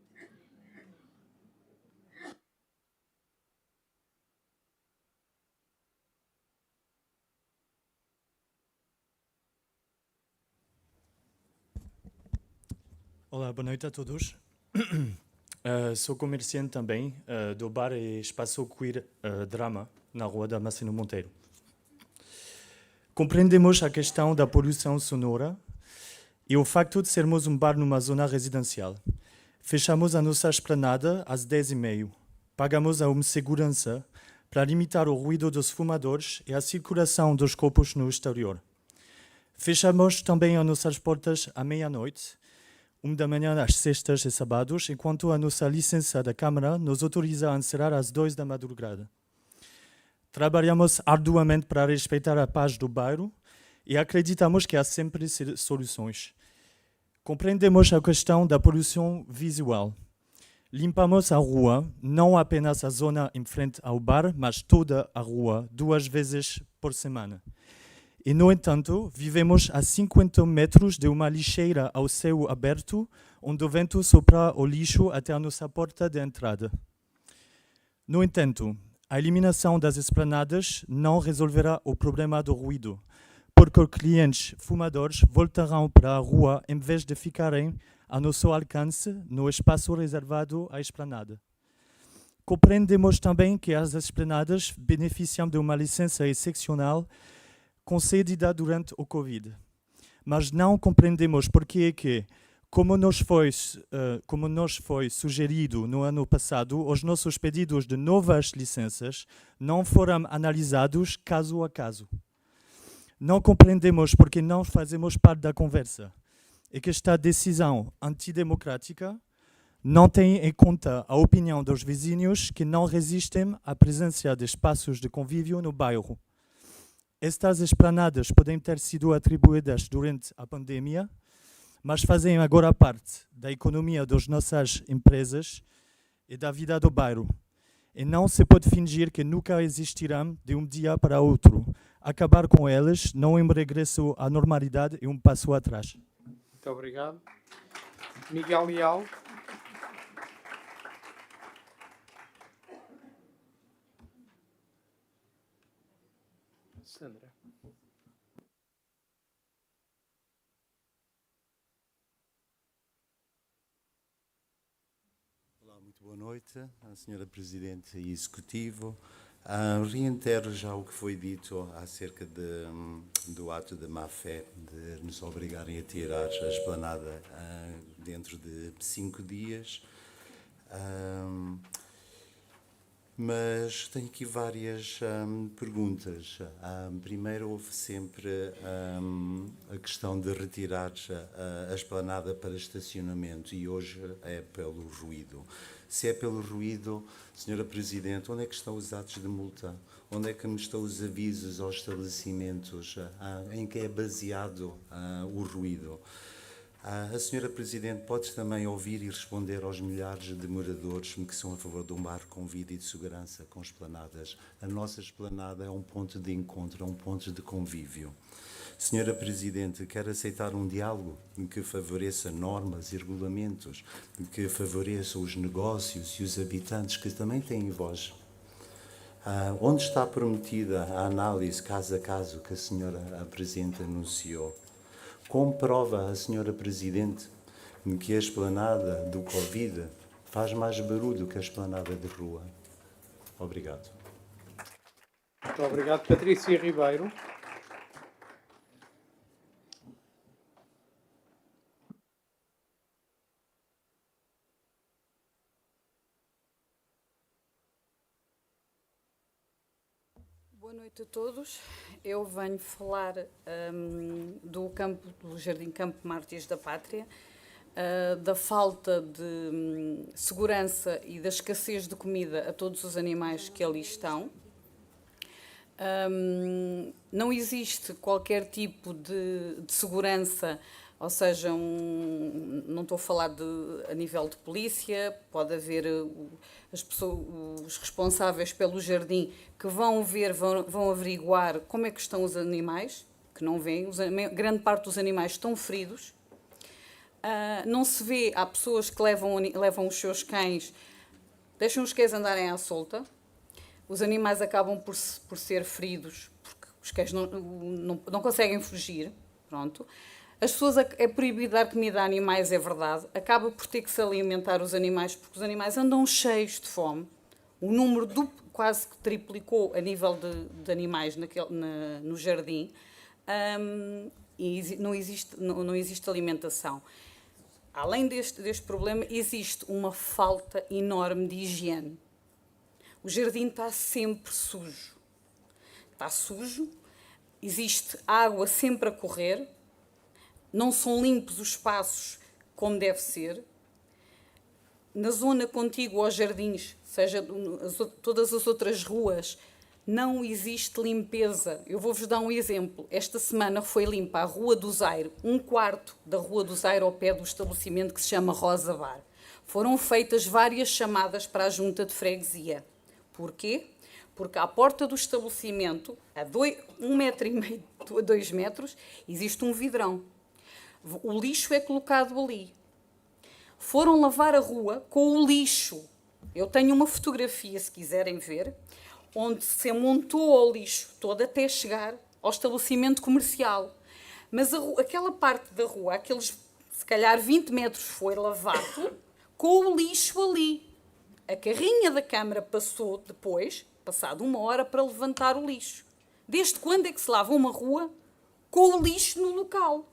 Olá, boa noite a todos. Sou comerciante também do bar e espaço queer Drama, na Rua Damasceno Monteiro. Compreendemos a questão da poluição sonora e o facto de sermos um bar numa zona residencial. Fechamos a nossa esplanada às 10h30. Pagamos a uma segurança para limitar o ruído dos fumadores e a circulação dos corpos no exterior. Fechamos também as nossas portas à meia-noite, 1 da manhã às sextas e sábados, enquanto a nossa licença da Câmara nos autoriza a encerrar às 2 da madrugada. Trabalhamos arduamente para respeitar a paz do bairro e acreditamos que há sempre soluções. Compreendemos a questão da poluição visual. Limpamos a rua, não apenas a zona em frente ao bar, mas toda a rua, 2 vezes por semana. E, no entanto, vivemos a 50 metros de uma lixeira ao céu aberto, onde o vento sopra o lixo até a nossa porta de entrada. No entanto, a eliminação das esplanadas não resolverá o problema do ruído, porque os clientes fumadores voltarão para a rua em vez de ficarem a nosso alcance no espaço reservado à esplanada. Compreendemos também que as esplanadas beneficiam de uma licença excepcional concedida durante o Covid. Mas não compreendemos porque é que, como nos foi sugerido no ano passado, os nossos pedidos de novas licenças não foram analisados caso a caso. Não compreendemos porque não fazemos parte da conversa e que esta decisão antidemocrática não tem em conta a opinião dos vizinhos que não resistem à presença de espaços de convívio no bairro. Estas esplanadas podem ter sido atribuídas durante a pandemia, mas fazem agora parte da economia das nossas empresas e da vida do bairro. E não se pode fingir que nunca existirão de um dia para outro. Acabar com elas não é um regresso à normalidade e um passo atrás. Muito obrigado. Miguel Leal. Sandra. Olá, muito boa noite, a senhora Presidente e Executivo. Reitero já o que foi dito acerca do ato de má-fé de nos obrigarem a tirar a esplanada dentro de 5 dias. Mas tenho aqui várias perguntas. Primeiro, houve sempre a questão de retirar a esplanada para estacionamento e hoje é pelo ruído. Se é pelo ruído, Senhora Presidente, onde é que estão os atos de multa? Onde é que estão os avisos aos estabelecimentos em que é baseado o ruído? A Senhora Presidente pode também ouvir e responder aos milhares de moradores que são a favor de um bairro com vida e de segurança, com esplanadas. A nossa esplanada é um ponto de encontro, é um ponto de convívio. Senhora Presidente, quer aceitar um diálogo que favoreça normas e regulamentos, que favoreça os negócios e os habitantes que também têm voz? Onde está prometida a análise caso a caso que a Senhora Presidente anunciou? Comprova a Senhora Presidente que a esplanada do Covid faz mais barulho que a esplanada de rua? Obrigado. Muito obrigado, Patrícia Ribeiro. Boa noite a todos. Eu venho falar do Jardim Campo Mártires da Pátria, da falta de segurança e da escassez de comida a todos os animais que ali estão. Não existe qualquer tipo de segurança, ou seja, não estou a falar a nível de polícia, pode haver os responsáveis pelo jardim que vão averiguar como é que estão os animais, que não vêm, grande parte dos animais estão feridos. Não se vê, há pessoas que levam os seus cães, deixam os cães andarem à solta, os animais acabam por ser feridos, porque os cães não conseguem fugir, pronto. As pessoas, é proibido dar comida a animais, é verdade, acaba por ter que se alimentar os animais, porque os animais andam cheios de fome. O número quase que triplicou a nível de animais no jardim, e não existe alimentação. Além deste problema, existe uma falta enorme de higiene. O jardim está sempre sujo. Está sujo, existe água sempre a correr, não são limpos os espaços como deve ser. Na zona contígua aos jardins, seja todas as outras ruas, não existe limpeza. Eu vou-vos dar um exemplo. Esta semana foi limpa a Rua do Zairo, 1/4 da Rua do Zairo ao pé do estabelecimento que se chama Rosa Bar. Foram feitas várias chamadas para a junta de freguesia. Porquê? Porque à porta do estabelecimento, a 1,5 metros a 2 metros, existe um vidrão. O lixo é colocado ali. Foram lavar a rua com o lixo. Eu tenho uma fotografia, se quiserem ver, onde se amontou o lixo todo até chegar ao estabelecimento comercial. Mas aquela parte da rua, aqueles, se calhar 20 metros, foi lavado com o lixo ali. A carrinha da Câmara passou depois, passado 1 hora, para levantar o lixo. Desde quando é que se lava uma rua com o lixo no local?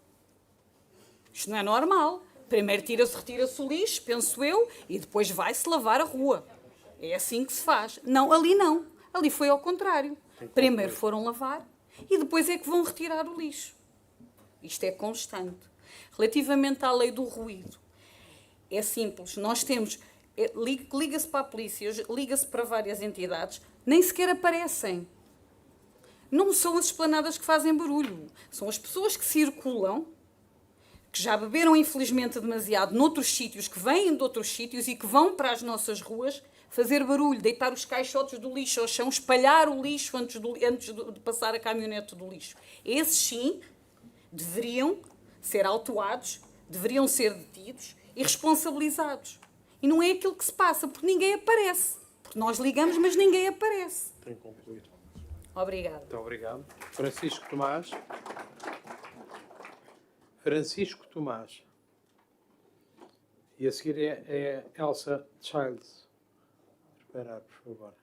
Isto não é normal. Primeiro retira-se o lixo, penso eu, e depois vai-se lavar a rua. É assim que se faz. Não, ali não. Ali foi ao contrário. Primeiro foram lavar e depois é que vão retirar o lixo. Isto é constante. Relativamente à lei do ruído, é simples. Nós temos... Liga-se para a polícia, liga-se para várias entidades, nem sequer aparecem. Não são as esplanadas que fazem barulho. São as pessoas que circulam, que já beberam infelizmente demasiado noutros sítios, que vêm de outros sítios e que vão para as nossas ruas fazer barulho, deitar os caixotes do lixo ao chão, espalhar o lixo antes de passar a caminhonete do lixo. Esses sim deveriam ser autuados, deveriam ser detidos e responsabilizados. E não é aquilo que se passa, porque ninguém aparece. Porque nós ligamos, mas ninguém aparece. Tenho que concluir. Obrigada. Muito obrigado. Francisco Tomás. Francisco Tomás. E a seguir é Elsa Childs. Esperar, por favor.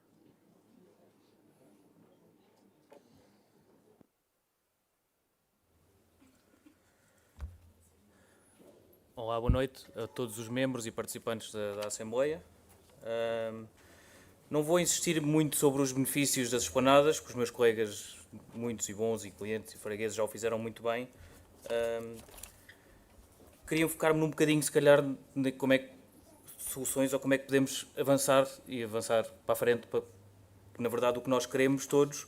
Olá, boa noite a todos os membros e participantes da Assembleia. Não vou insistir muito sobre os benefícios das esplanadas, que os meus colegas, muitos e bons, e clientes e fregueses já o fizeram muito bem. Queria focar-me num bocadinho, se calhar, de como é que soluções ou como é que podemos avançar para a frente, porque, na verdade, o que nós queremos todos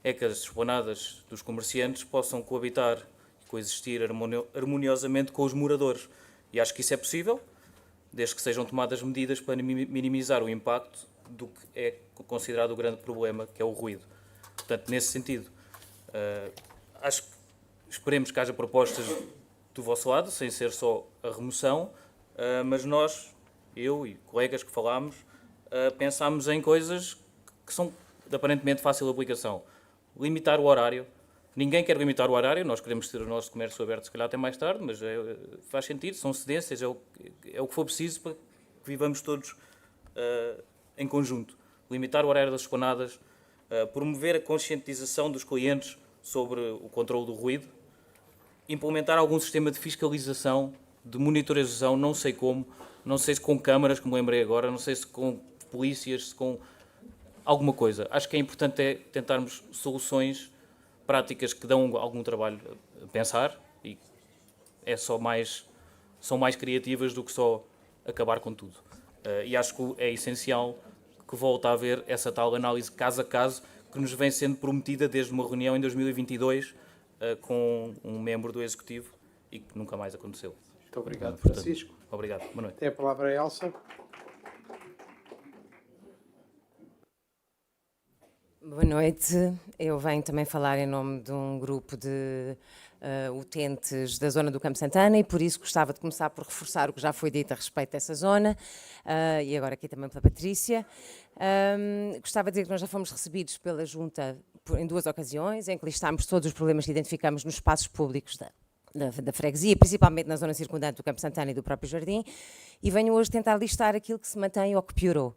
é que as esplanadas dos comerciantes possam coabitar e coexistir harmoniosamente com os moradores. E acho que isso é possível, desde que sejam tomadas medidas para minimizar o impacto do que é considerado o grande problema, que é o ruído. Portanto, nesse sentido, acho que esperemos que haja propostas do vosso lado, sem ser só a remoção, mas nós, eu e colegas que falámos, pensámos em coisas que são de aparentemente fácil aplicação. Limitar o horário. Ninguém quer limitar o horário, nós queremos ter o nosso comércio aberto, se calhar até mais tarde, mas faz sentido, são cedências, é o que for preciso para que vivamos todos em conjunto. Limitar o horário das esplanadas, promover a conscientização dos clientes sobre o controle do ruído, implementar algum sistema de fiscalização, de monitorização, não sei como, não sei se com câmaras, que me lembrei agora, não sei se com polícias, se com alguma coisa. Acho que é importante tentarmos soluções práticas que dão algum trabalho a pensar e são mais criativas do que só acabar com tudo. E acho que é essencial que volte a haver essa tal análise caso a caso que nos vem sendo prometida desde uma reunião em 2022 com um membro do Executivo e que nunca mais aconteceu. Muito obrigado, Francisco. Obrigado. Boa noite. Tem a palavra a Elsa. Boa noite. Eu venho também falar em nome de um grupo de utentes da zona do Campo Santana e por isso gostava de começar por reforçar o que já foi dito a respeito dessa zona e agora aqui também pela Patrícia. Gostava de dizer que nós já fomos recebidos pela Junta em 2 ocasiões, em que listámos todos os problemas que identificamos nos espaços públicos da freguesia, principalmente na zona circundante do Campo Santana e do próprio Jardim, e venho hoje tentar listar aquilo que se mantém ou que piorou,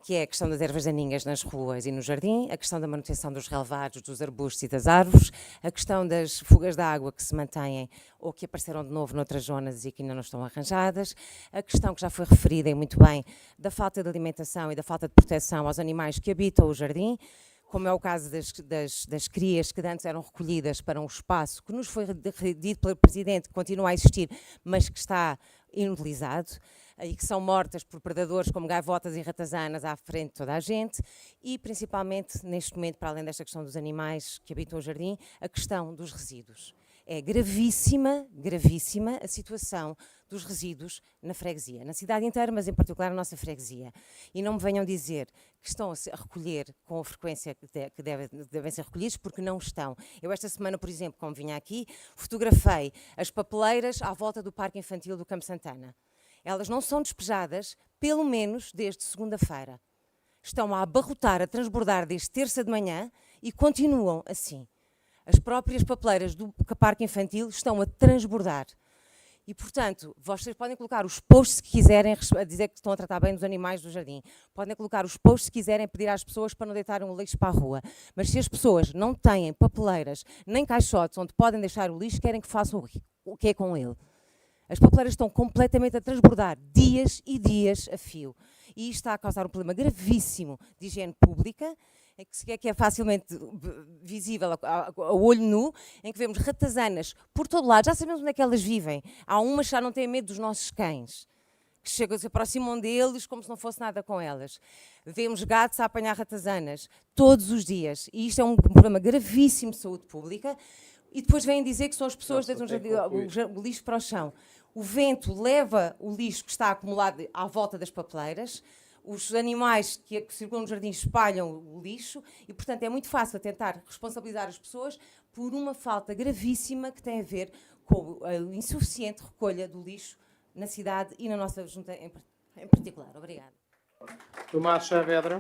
que é a questão das ervas daninhas nas ruas e no jardim, a questão da manutenção dos relevados, dos arbustos e das árvores, a questão das fugas de água que se mantêm ou que apareceram de novo noutras zonas e que ainda não estão arranjadas, a questão que já foi referida e muito bem da falta de alimentação e da falta de proteção aos animais que habitam o jardim, como é o caso das crias que antes eram recolhidas para um espaço que nos foi dito pelo Presidente, que continua a existir, mas que está inutilizado, e que são mortas por predadores como gaivotas e ratazanas à frente de toda a gente, e principalmente, neste momento, para além desta questão dos animais que habitam o jardim, a questão dos resíduos. É gravíssima, gravíssima a situação dos resíduos na freguesia, na cidade inteira, mas em particular na nossa freguesia. E não me venham dizer que estão a recolher com a frequência que devem ser recolhidos, porque não estão. Eu esta semana, por exemplo, como vinha aqui, fotografei as papeleiras à volta do Parque Infantil do Campo Santana. Elas não são despejadas, pelo menos desde segunda-feira. Estão a abarrotar, a transbordar desde terça de manhã e continuam assim. As próprias papeleiras do parque infantil estão a transbordar. E, portanto, vocês podem colocar os posts que quiserem a dizer que estão a tratar bem dos animais do jardim. Podem colocar os posts que quiserem pedir às pessoas para não deitarem o lixo para a rua. Mas se as pessoas não têm papeleiras nem caixotes onde podem deixar o lixo, querem que façam o que é com ele. As papeleiras estão completamente a transbordar, dias e dias a fio. E isto está a causar um problema gravíssimo de higiene pública, que é facilmente visível a olho nu, em que vemos ratazanas por todo lado, já sabemos onde é que elas vivem. Há umas que já não têm medo dos nossos cães, que chegam, se aproximam deles como se não fosse nada com elas. Vemos gatos a apanhar ratazanas todos os dias, e isto é um problema gravíssimo de saúde pública. E depois vêm dizer que são as pessoas que deitam o lixo para o chão. O vento leva o lixo que está acumulado à volta das papeleiras, os animais que circulam no jardim espalham o lixo e, portanto, é muito fácil tentar responsabilizar as pessoas por uma falta gravíssima que tem a ver com a insuficiente recolha do lixo na cidade e na nossa junta em particular. Obrigada. Tomás Saavedra.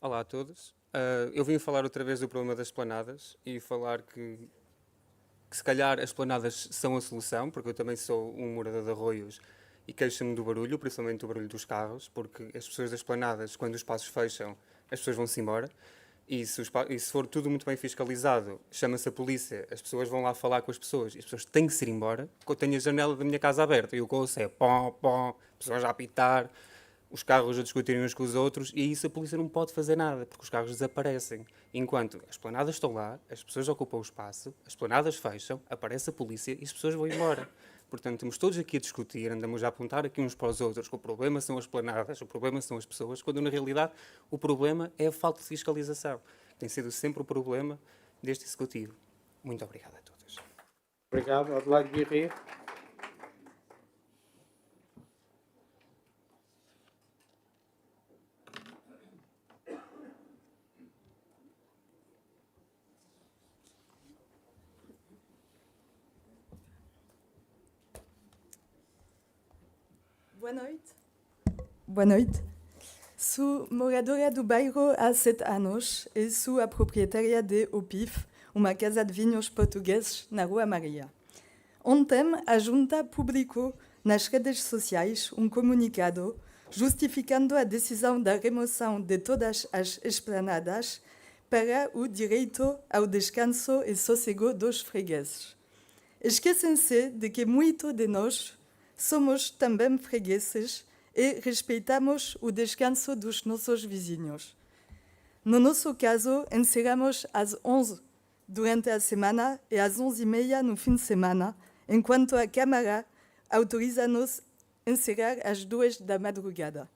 Olá a todos. Eu vim falar outra vez do problema das esplanadas e falar que se calhar as esplanadas são a solução, porque eu também sou um morador de Arroios e queixo-me do barulho, principalmente do barulho dos carros, porque as pessoas das esplanadas, quando os espaços fecham, as pessoas vão-se embora. E se for tudo muito bem fiscalizado, chama-se a polícia, as pessoas vão lá falar com as pessoas e as pessoas têm que se ir embora. Eu tenho a janela da minha casa aberta e o que ouço é pó, pó, pessoas a apitar, os carros a discutirem uns com os outros, e isso a polícia não pode fazer nada, porque os carros desaparecem. Enquanto as esplanadas estão lá, as pessoas ocupam o espaço, as esplanadas fecham, aparece a polícia e as pessoas vão embora. Portanto, estamos todos aqui a discutir, andamos a apontar aqui uns para os outros que o problema são as esplanadas, o problema são as pessoas, quando na realidade o problema é a falta de fiscalização. Tem sido sempre o problema deste Executivo. Muito obrigado a todos. Obrigado. Adelaide Guerreiro. Boa noite. Boa noite. Sou moradora do bairro há 7 anos e sou a proprietária de OPIF, uma casa de vinhos portugueses na Rua Maria. Ontem, a Junta publicou nas redes sociais um comunicado justificando a decisão da remoção de todas as esplanadas para o direito ao descanso e sossego dos fregueses. Esquecem-se de que muitos de nós somos também fregueses e respeitamos o descanso dos nossos vizinhos. No nosso caso, encerramos às 11 durante a semana e às 11h30 no fim de semana, enquanto a Câmara autoriza-nos a encerrar às 2 da madrugada.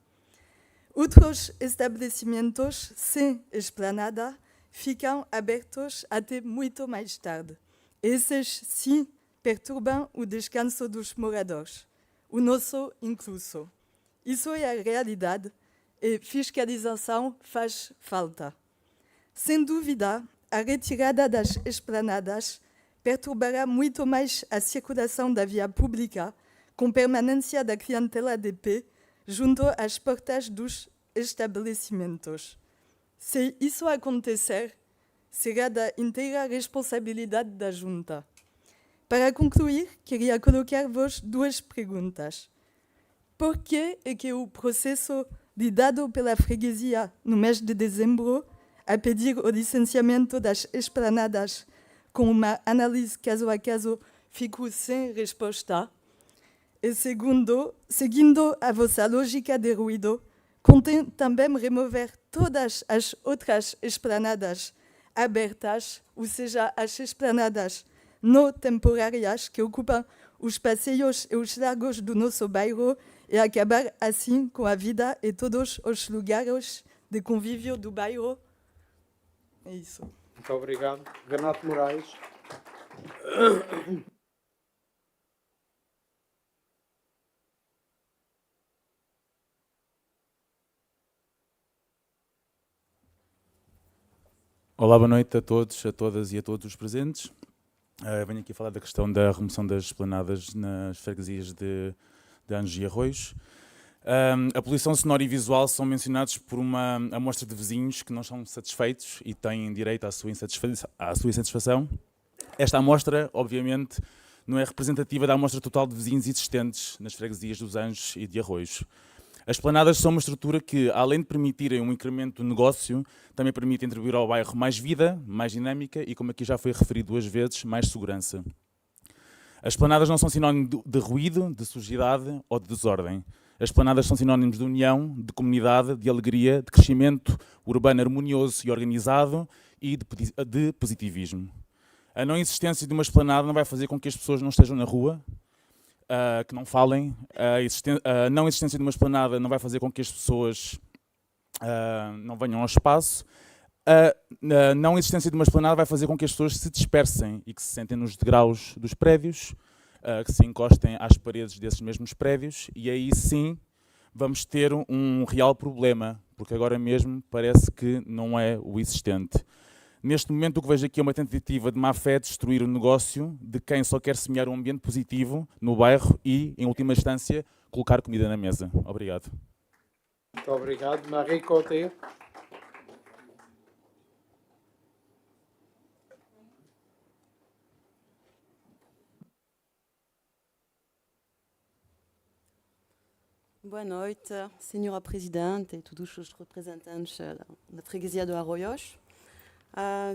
Outros estabelecimentos sem esplanada ficam abertos até muito mais tarde. Esses, sim, perturbam o descanso dos moradores, o nosso incluso. Isso é a realidade e fiscalização faz falta. Sem dúvida, a retirada das esplanadas perturbará muito mais a circulação da via pública, com permanência da clientela de pé junto às portas dos estabelecimentos. Se isso acontecer, será da inteira responsabilidade da Junta. Para concluir, queria colocar-vos 2 perguntas. Por que é que o processo lidado pela freguesia no mês de dezembro a pedir o licenciamento das esplanadas com uma análise caso a caso ficou sem resposta? E segundo, seguindo a vossa lógica de ruído, contém também remover todas as outras esplanadas abertas, ou seja, as esplanadas não temporárias que ocupam os passeios e os largos do nosso bairro e acabar assim com a vida e todos os lugares de convívio do bairro. É isso. Muito obrigado. Renato Moraes. Olá, boa noite a todos, a todas e a todos os presentes. Venho aqui falar da questão da remoção das esplanadas nas freguesias de Anjos e Arroios. A poluição sonora e visual são mencionados por uma amostra de vizinhos que não estão satisfeitos e têm direito à sua insatisfação. Esta amostra, obviamente, não é representativa da amostra total de vizinhos existentes nas freguesias dos Anjos e de Arroios. As esplanadas são uma estrutura que, além de permitirem um incremento do negócio, também permitem atribuir ao bairro mais vida, mais dinâmica e, como aqui já foi referido 2 vezes, mais segurança. As esplanadas não são sinónimo de ruído, de sujidade ou de desordem. As esplanadas são sinónimos de união, de comunidade, de alegria, de crescimento urbano harmonioso e organizado e de positivismo. A não existência de uma esplanada não vai fazer com que as pessoas não estejam na rua, que não falem. A não existência de uma esplanada não vai fazer com que as pessoas não venham ao espaço. A não existência de uma esplanada vai fazer com que as pessoas se dispersem e que se sentem nos degraus dos prédios, que se encostem às paredes desses mesmos prédios, e aí sim vamos ter um real problema, porque agora mesmo parece que não é o existente. Neste momento o que vejo aqui é uma tentativa de má fé de destruir o negócio de quem só quer semear um ambiente positivo no bairro e, em última instância, colocar comida na mesa. Obrigado. Muito obrigado. Marie Coté. Boa noite, Senhora Presidente e todos os representantes da freguesia de Arroios.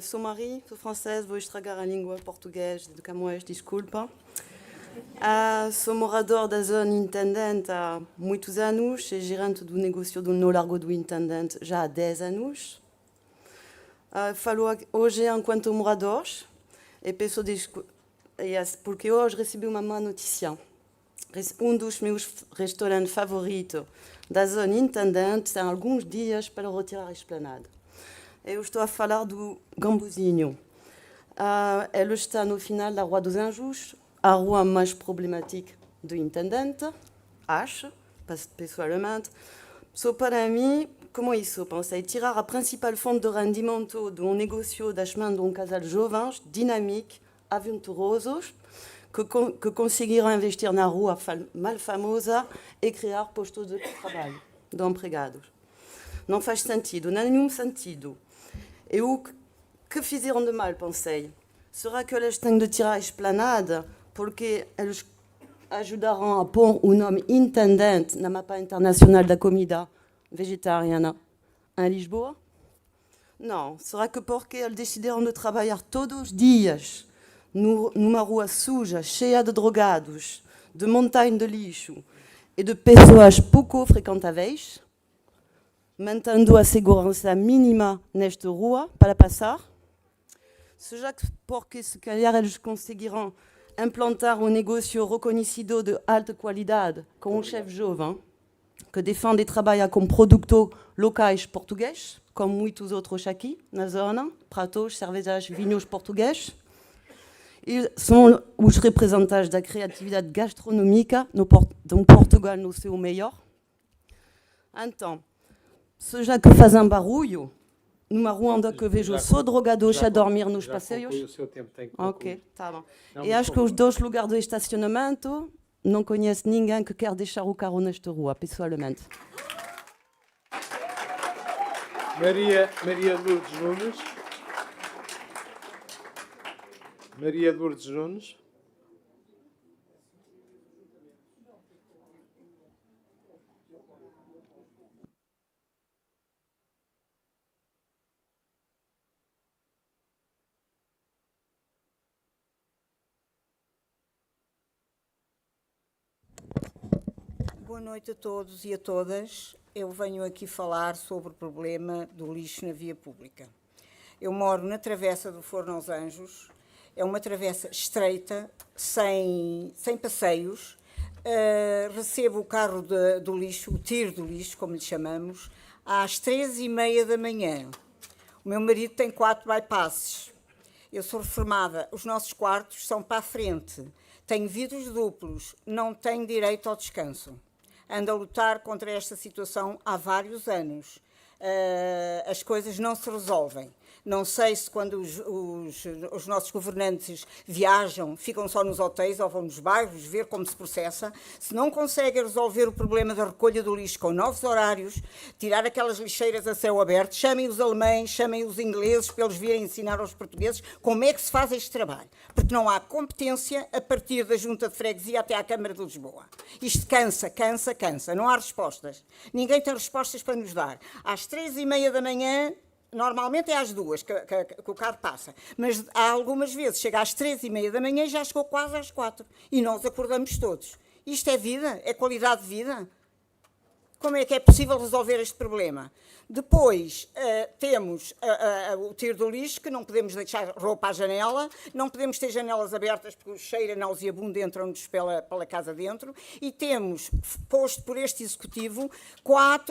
Sou Marie, sou francesa, vou estragar a língua portuguesa de Camões, desculpa. Sou morador da zona intendente há muitos anos e gerente do negócio no Largo do Intendente já há 10 anos. Falo hoje enquanto morador e peço desculpa, porque hoje recebi uma má notícia. Um dos meus restaurantes favoritos da zona intendente tem alguns dias para retirar a esplanada. Eu estou a falar do Gambuzinho. Ele está no final da Rua dos Anjos, a rua mais problemática do intendente, acho, pessoalmente. Só para mim, como isso? Pensei tirar a principal fonte de rendimento de um negócio das mãos de um casal jovens, dinâmico, aventurosos, que conseguiram investir na rua mal famosa e criar postos de trabalho, de empregados. Não faz sentido, nenhum sentido. E o que fizeram de mal, pensei? Será que eles têm de tirar a esplanada porque eles ajudaram a pôr o nome intendente na mapa internacional da comida vegetariana em Lisboa? Não. Será que porque eles decidiram de trabalhar todos os dias numa rua suja, cheia de drogados, de montanha de lixo e de pessoas pouco frequentáveis, mantendo a segurança mínima nesta rua para passar? Seja porque se calhar eles conseguiram implantar um negócio reconhecido de alta qualidade com um chefe jovem que defende e trabalha com produtos locais portugueses, como muitos outros aqui na zona, pratos, cervejas, vinhos portugueses. E são os representantes da criatividade gastronômica de Portugal no seu melhor. Então, seja que fazem barulho, numa rua onde eu vejo só drogados a dormir nos passeios. O seu tempo tem que concluir. Ok, tá bom. E acho que os 2 lugares de estacionamento, não conheço ninguém que quer deixar o carro nesta rua, pessoalmente. Maria Lourdes Nunes. Maria Lourdes Nunes. Boa noite a todos e a todas. Eu venho aqui falar sobre o problema do lixo na via pública. Eu moro na Travessa do Forno aos Anjos. É uma travessa estreita, sem passeios. Recebo o carro do lixo, o tiro do lixo, como lhe chamamos, às 3h30 da manhã. O meu marido tem 4 bypasses. Eu sou reformada. Os nossos quartos são para a frente. Tenho vidros duplos. Não tenho direito ao descanso. Ando a lutar contra esta situação há vários anos. As coisas não se resolvem. Não sei se quando os nossos governantes viajam, ficam só nos hotéis ou vão nos bairros ver como se processa. Se não conseguem resolver o problema da recolha do lixo com novos horários, tirar aquelas lixeiras a céu aberto, chamem os alemães, chamem os ingleses para eles virem ensinar aos portugueses como é que se faz este trabalho. Porque não há competência a partir da Junta de Freguesia até à Câmara de Lisboa. Isto cansa, cansa, cansa. Não há respostas. Ninguém tem respostas para nos dar. Às 3h30 da manhã... Normalmente é às 2 que o carro passa, mas há algumas vezes chega às 3h30 da manhã e já chegou quase às 4 e nós acordamos todos. Isto é vida? É qualidade de vida? Como é que é possível resolver este problema? Depois temos o tiro do lixo, que não podemos deixar roupa à janela, não podemos ter janelas abertas porque o cheiro nauseabundo entra-nos pela casa dentro, e temos posto por este Executivo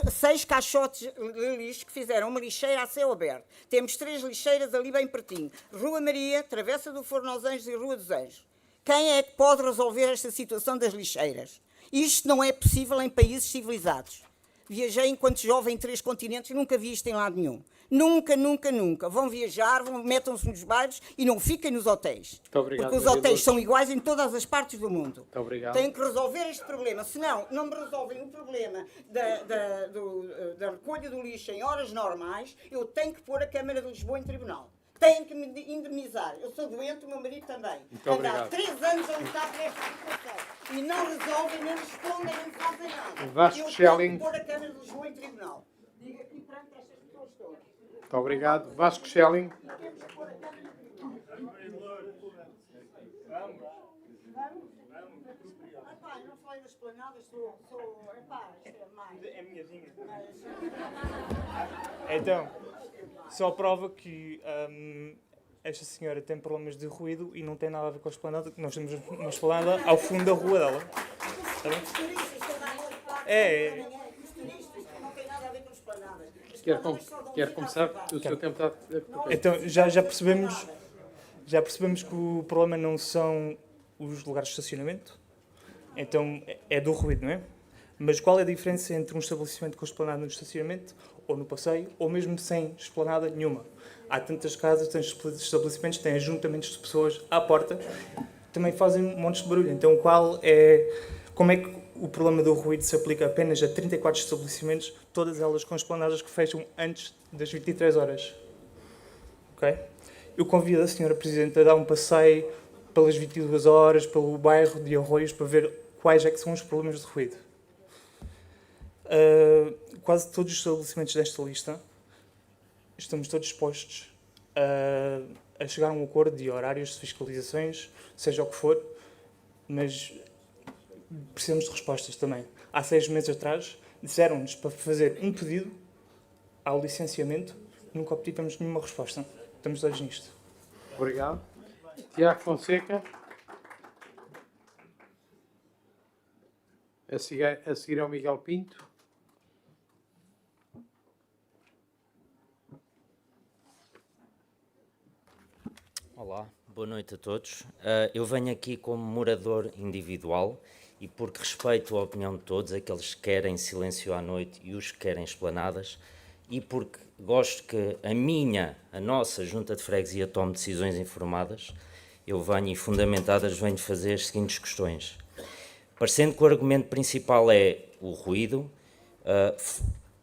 6 caixotes de lixo que fizeram uma lixeira a céu aberto. Temos 3 lixeiras ali bem pertinho. Rua Maria, Travessa do Forno aos Anjos e Rua dos Anjos. Quem é que pode resolver esta situação das lixeiras? Isto não é possível em países civilizados. Viajei enquanto jovem em 3 continentes e nunca vi isto em lado nenhum. Nunca, nunca, nunca. Vão viajar, metam-se nos bairros e não fiquem nos hotéis. Muito obrigado, porque os hotéis são iguais em todas as partes do mundo. Muito obrigado. Têm que resolver este problema. Senão, não me resolvem o problema da recolha do lixo em horas normais, eu tenho que pôr a Câmara de Lisboa em tribunal. Têm que me indemnizar. Eu sou doente, o meu marido também. Anda há 3 anos a lutar por esta situação. E não resolvem, nem respondem, nem fazem nada. Vasco eu Schelling. tenho que pôr a Câmara de Lisboa em tribunal. Diga aqui perante estas pessoas todas. Muito obrigado. Vasco Schelling. Temos que pôr a Câmara de Lisboa. Epá, não falei das planadas, epá, isto é mais. É minhazinha. Então, só prova que esta senhora tem problemas de ruído e não tem nada a ver com a esplanada, nós temos uma esplanada ao fundo da rua dela. Tá bem? Quer começar? O seu tempo está... Então, já percebemos que o problema não são os lugares de estacionamento, então é do ruído, não é? Mas qual é a diferença entre um estabelecimento com esplanada no estacionamento, ou no passeio, ou mesmo sem esplanada nenhuma? Há tantas casas, tantos estabelecimentos, têm ajuntamentos de pessoas à porta, também fazem montes de barulho. Então como é que o problema do ruído se aplica apenas a 34 estabelecimentos, todas elas com esplanadas que fecham antes das 23 horas? Ok? Eu convido a Sra. Presidente a dar um passeio pelas 22 horas, pelo bairro de Arroios, para ver quais é que são os problemas de ruído. Quase todos os estabelecimentos desta lista estamos todos dispostos a chegar a um acordo de horários, de fiscalizações, seja o que for, mas precisamos de respostas também. Há 6 meses atrás disseram-nos para fazer um pedido ao licenciamento, nunca obtivemos nenhuma resposta. Estamos todos nisto. Obrigado. Tiago Fonseca. A seguir é o Miguel Pinto. Olá, boa noite a todos. Eu venho aqui como morador individual e porque respeito a opinião de todos, aqueles que querem silêncio à noite e os que querem esplanadas, e porque gosto que a nossa Junta de Freguesia tome decisões informadas, eu venho e fundamentadas venho fazer as seguintes questões. Parecendo que o argumento principal é o ruído,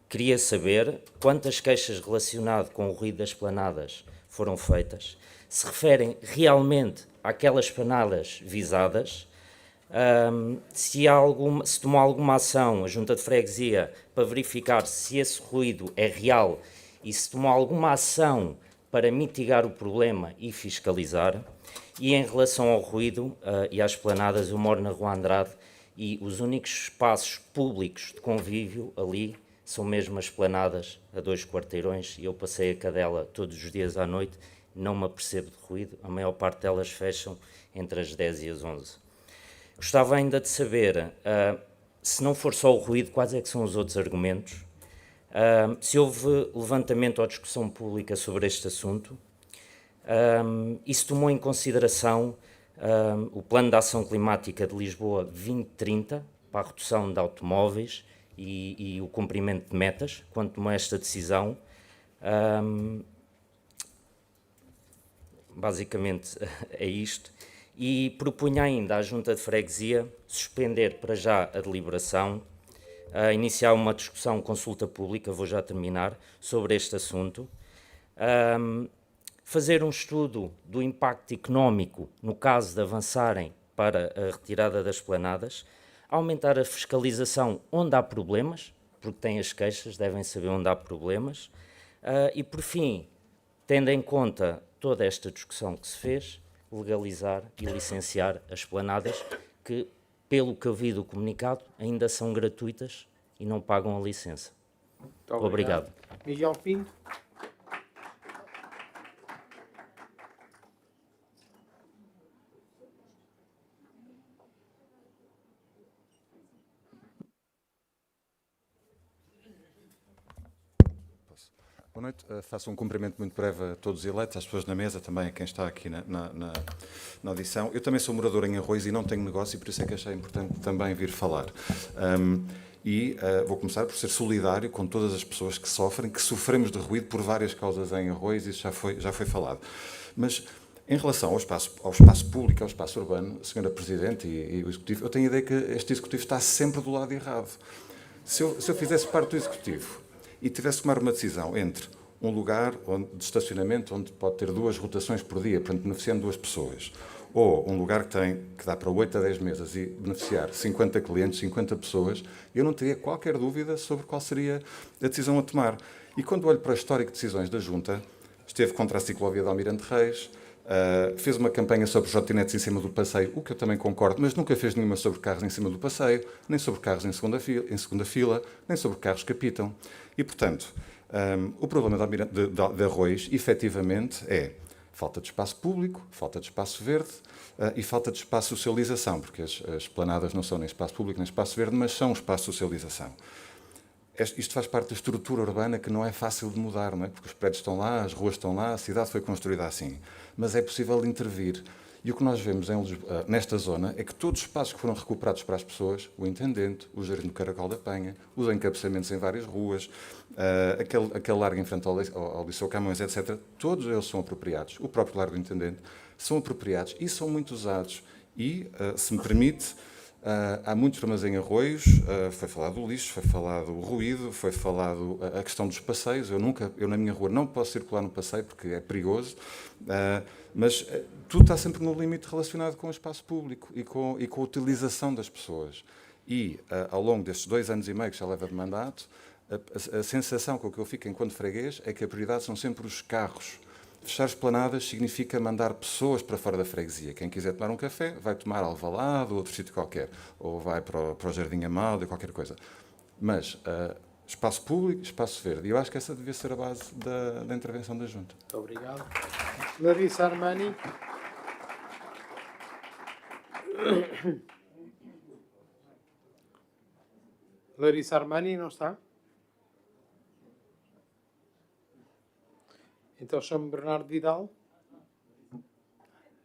queria saber quantas queixas relacionadas com o ruído das esplanadas foram feitas, se referem realmente àquelas esplanadas visadas, se tomou alguma ação a Junta de Freguesia para verificar se esse ruído é real e se tomou alguma ação para mitigar o problema e fiscalizar. E em relação ao ruído e às esplanadas, eu moro na Rua Andrade e os únicos espaços públicos de convívio ali são mesmo as esplanadas a 2 quarteirões, e eu passei a cadela todos os dias à noite, não me apercebo de ruído, a maior parte delas fecham entre as 10 e as 11. Gostava ainda de saber, se não for só o ruído, quais é que são os outros argumentos, se houve levantamento ou discussão pública sobre este assunto, e se tomou em consideração o Plano de Ação Climática de Lisboa 2030 para a redução de automóveis e o cumprimento de metas, quando tomou esta decisão, basicamente é isto. E propunha ainda à Junta de Freguesia suspender para já a deliberação, iniciar uma discussão, consulta pública, vou já terminar, sobre este assunto, fazer um estudo do impacto económico no caso de avançarem para a retirada das esplanadas, aumentar a fiscalização onde há problemas, porque têm as queixas, devem saber onde há problemas, e por fim, tendo em conta toda esta discussão que se fez, legalizar e licenciar as esplanadas que, pelo que eu vi do comunicado, ainda são gratuitas e não pagam a licença. Muito obrigado. Miguel Pinto. Boa noite. Faço um cumprimento muito breve a todos os eleitos, às pessoas na mesa, também a quem está aqui na audição. Eu também sou morador em Arroios e não tenho negócio, e por isso é que achei importante também vir falar. Vou começar por ser solidário com todas as pessoas que sofrem, que sofremos de ruído por várias causas em Arroios, isso já foi falado. Mas, em relação ao espaço público, ao espaço urbano, Sra. Presidente e o Executivo, eu tenho a ideia que este Executivo está sempre do lado errado. Se eu fizesse parte do Executivo e tivesse que tomar uma decisão entre um lugar de estacionamento onde pode ter 2 rotações por dia, portanto, beneficiando 2 pessoas, ou um lugar que dá para 8 a 10 mesas e beneficiar 50 clientes, 50 pessoas, eu não teria qualquer dúvida sobre qual seria a decisão a tomar. E quando olho para a histórico de decisões da Junta, esteve contra a ciclovia de Almirante Reis, fez uma campanha sobre os trotinetes em cima do passeio, o que eu também concordo, mas nunca fez nenhuma sobre carros em cima do passeio, nem sobre carros em segunda fila, nem sobre carros que apitam. E, portanto, o problema de Arroios, efetivamente, é falta de espaço público, falta de espaço verde e falta de espaço de socialização, porque as esplanadas não são nem espaço público nem espaço verde, mas são espaço de socialização. Isto faz parte da estrutura urbana que não é fácil de mudar, não é? Porque os prédios estão lá, as ruas estão lá, a cidade foi construída assim. Mas é possível intervir. E o que nós vemos nesta zona é que todos os espaços que foram recuperados para as pessoas, o Intendente, o Jardim do Caracol da Penha, os encabeçamentos em várias ruas, aquele largo em frente ao Liceu Camões, etc., todos eles são apropriados. O próprio largo do Intendente são apropriados e são muito usados. E, se me permite, há muitos problemas em Arroios, foi falado do lixo, foi falado o ruído, foi falado a questão dos passeios. Eu na minha rua não posso circular no passeio porque é perigoso, mas tudo está sempre no limite relacionado com o espaço público e com a utilização das pessoas. E ao longo destes 2 anos e meio que já leva de mandato, a sensação com que eu fico enquanto freguês é que a prioridade são sempre os carros. Fechar esplanadas significa mandar pessoas para fora da freguesia. Quem quiser tomar um café, vai tomar Alvalade ou outro sítio qualquer. Ou vai para o Jardim Amalda, qualquer coisa. Mas espaço público, espaço verde. E eu acho que essa devia ser a base da intervenção da Junta. Muito obrigado. Larissa Armani. Larissa Armani não está? Então chamo Bernardo Vidal.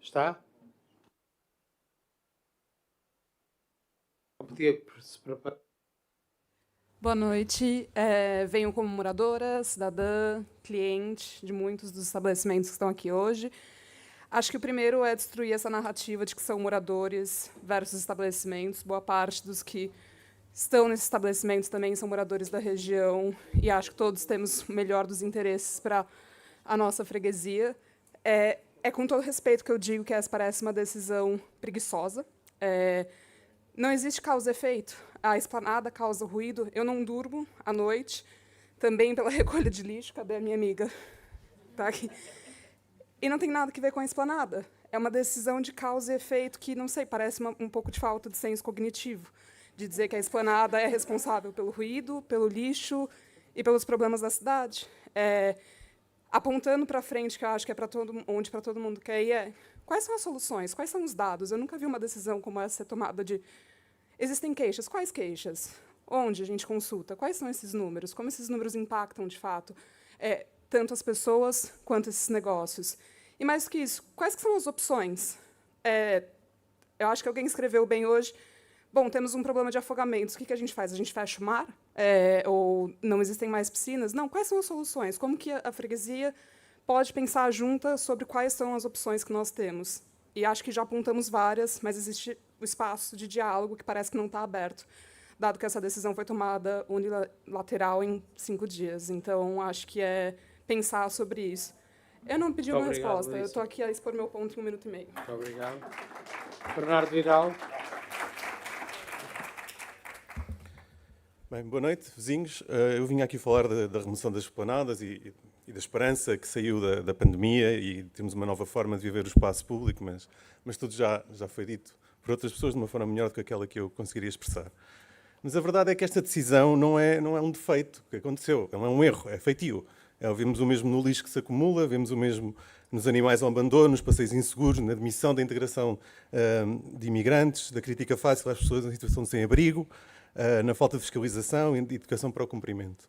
Está? Podia se preparar. Boa noite. Venho como moradora, cidadã, cliente de muitos dos estabelecimentos que estão aqui hoje. Acho que o primeiro é destruir essa narrativa de que são moradores versus estabelecimentos. Boa parte dos que estão nesses estabelecimentos também são moradores da região e acho que todos temos o melhor dos interesses para a nossa freguesia. É com todo respeito que eu digo que essa parece uma decisão preguiçosa. Não existe causa e efeito. A esplanada causa ruído. Eu não durmo à noite, também pela recolha de lixo. Cadê a minha amiga? Tá aqui. E não tem nada a ver com a esplanada. É uma decisão de causa e efeito que, não sei, parece um pouco de falta de senso cognitivo, de dizer que a esplanada é responsável pelo ruído, pelo lixo e pelos problemas da cidade. Apontando para frente, que eu acho que é para todo mundo quer ir, quais são as soluções? Quais são os dados? Eu nunca vi uma decisão como essa ser tomada de... Existem queixas. Quais queixas? Onde a gente consulta? Quais são esses números? Como esses números impactam, de fato, tanto as pessoas quanto esses negócios? E mais do que isso, quais que são as opções? Eu acho que alguém escreveu bem hoje, bom, temos um problema de afogamentos, o que a gente faz? A gente fecha o mar? Ou não existem mais piscinas? Não, quais são as soluções? Como que a freguesia pode pensar junta sobre quais são as opções que nós temos. E acho que já apontamos várias, mas existe o espaço de diálogo que parece que não está aberto, dado que essa decisão foi tomada unilateral em 5 dias. Então, acho que é pensar sobre isso. Eu não pedi uma resposta, Luísa. Eu estou aqui a expor meu ponto em 1 minuto e meio. Muito obrigado. Bernardo Vidal. Bem, boa noite, vizinhos. Eu vim aqui falar da remoção das esplanadas e da esperança que saiu da pandemia e temos uma nova forma de viver o espaço público, mas tudo já foi dito por outras pessoas de uma forma melhor do que aquela que eu conseguiria expressar. Mas a verdade é que esta decisão não é um defeito que aconteceu, não é um erro, é feitio. Vemos o mesmo no lixo que se acumula, vemos o mesmo nos animais ao abandono, nos passeios inseguros, na admissão da integração de imigrantes, da crítica fácil às pessoas em situação de sem-abrigo, na falta de fiscalização e de educação para o cumprimento.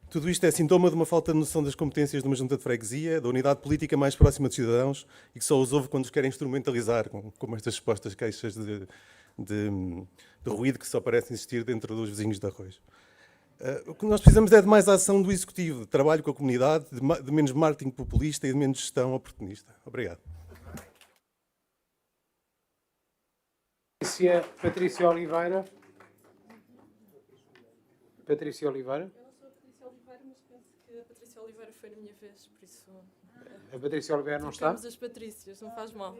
Tudo isto é sintoma de uma falta de noção das competências de uma junta de freguesia, da unidade política mais próxima dos cidadãos e que só os ouve quando os querem instrumentalizar, como estas supostas queixas de ruído que só parecem existir dentro dos vizinhos de Arroios. O que nós precisamos é de mais ação do Executivo, de trabalho com a comunidade, de menos marketing populista e de menos gestão oportunista. Obrigado. Patrícia Oliveira. Patrícia Oliveira. Eu não sou a Patrícia Oliveira, mas penso que a Patrícia Oliveira foi na minha vez, por isso... A Patrícia Oliveira não está? Temos as Patrícias, não faz mal.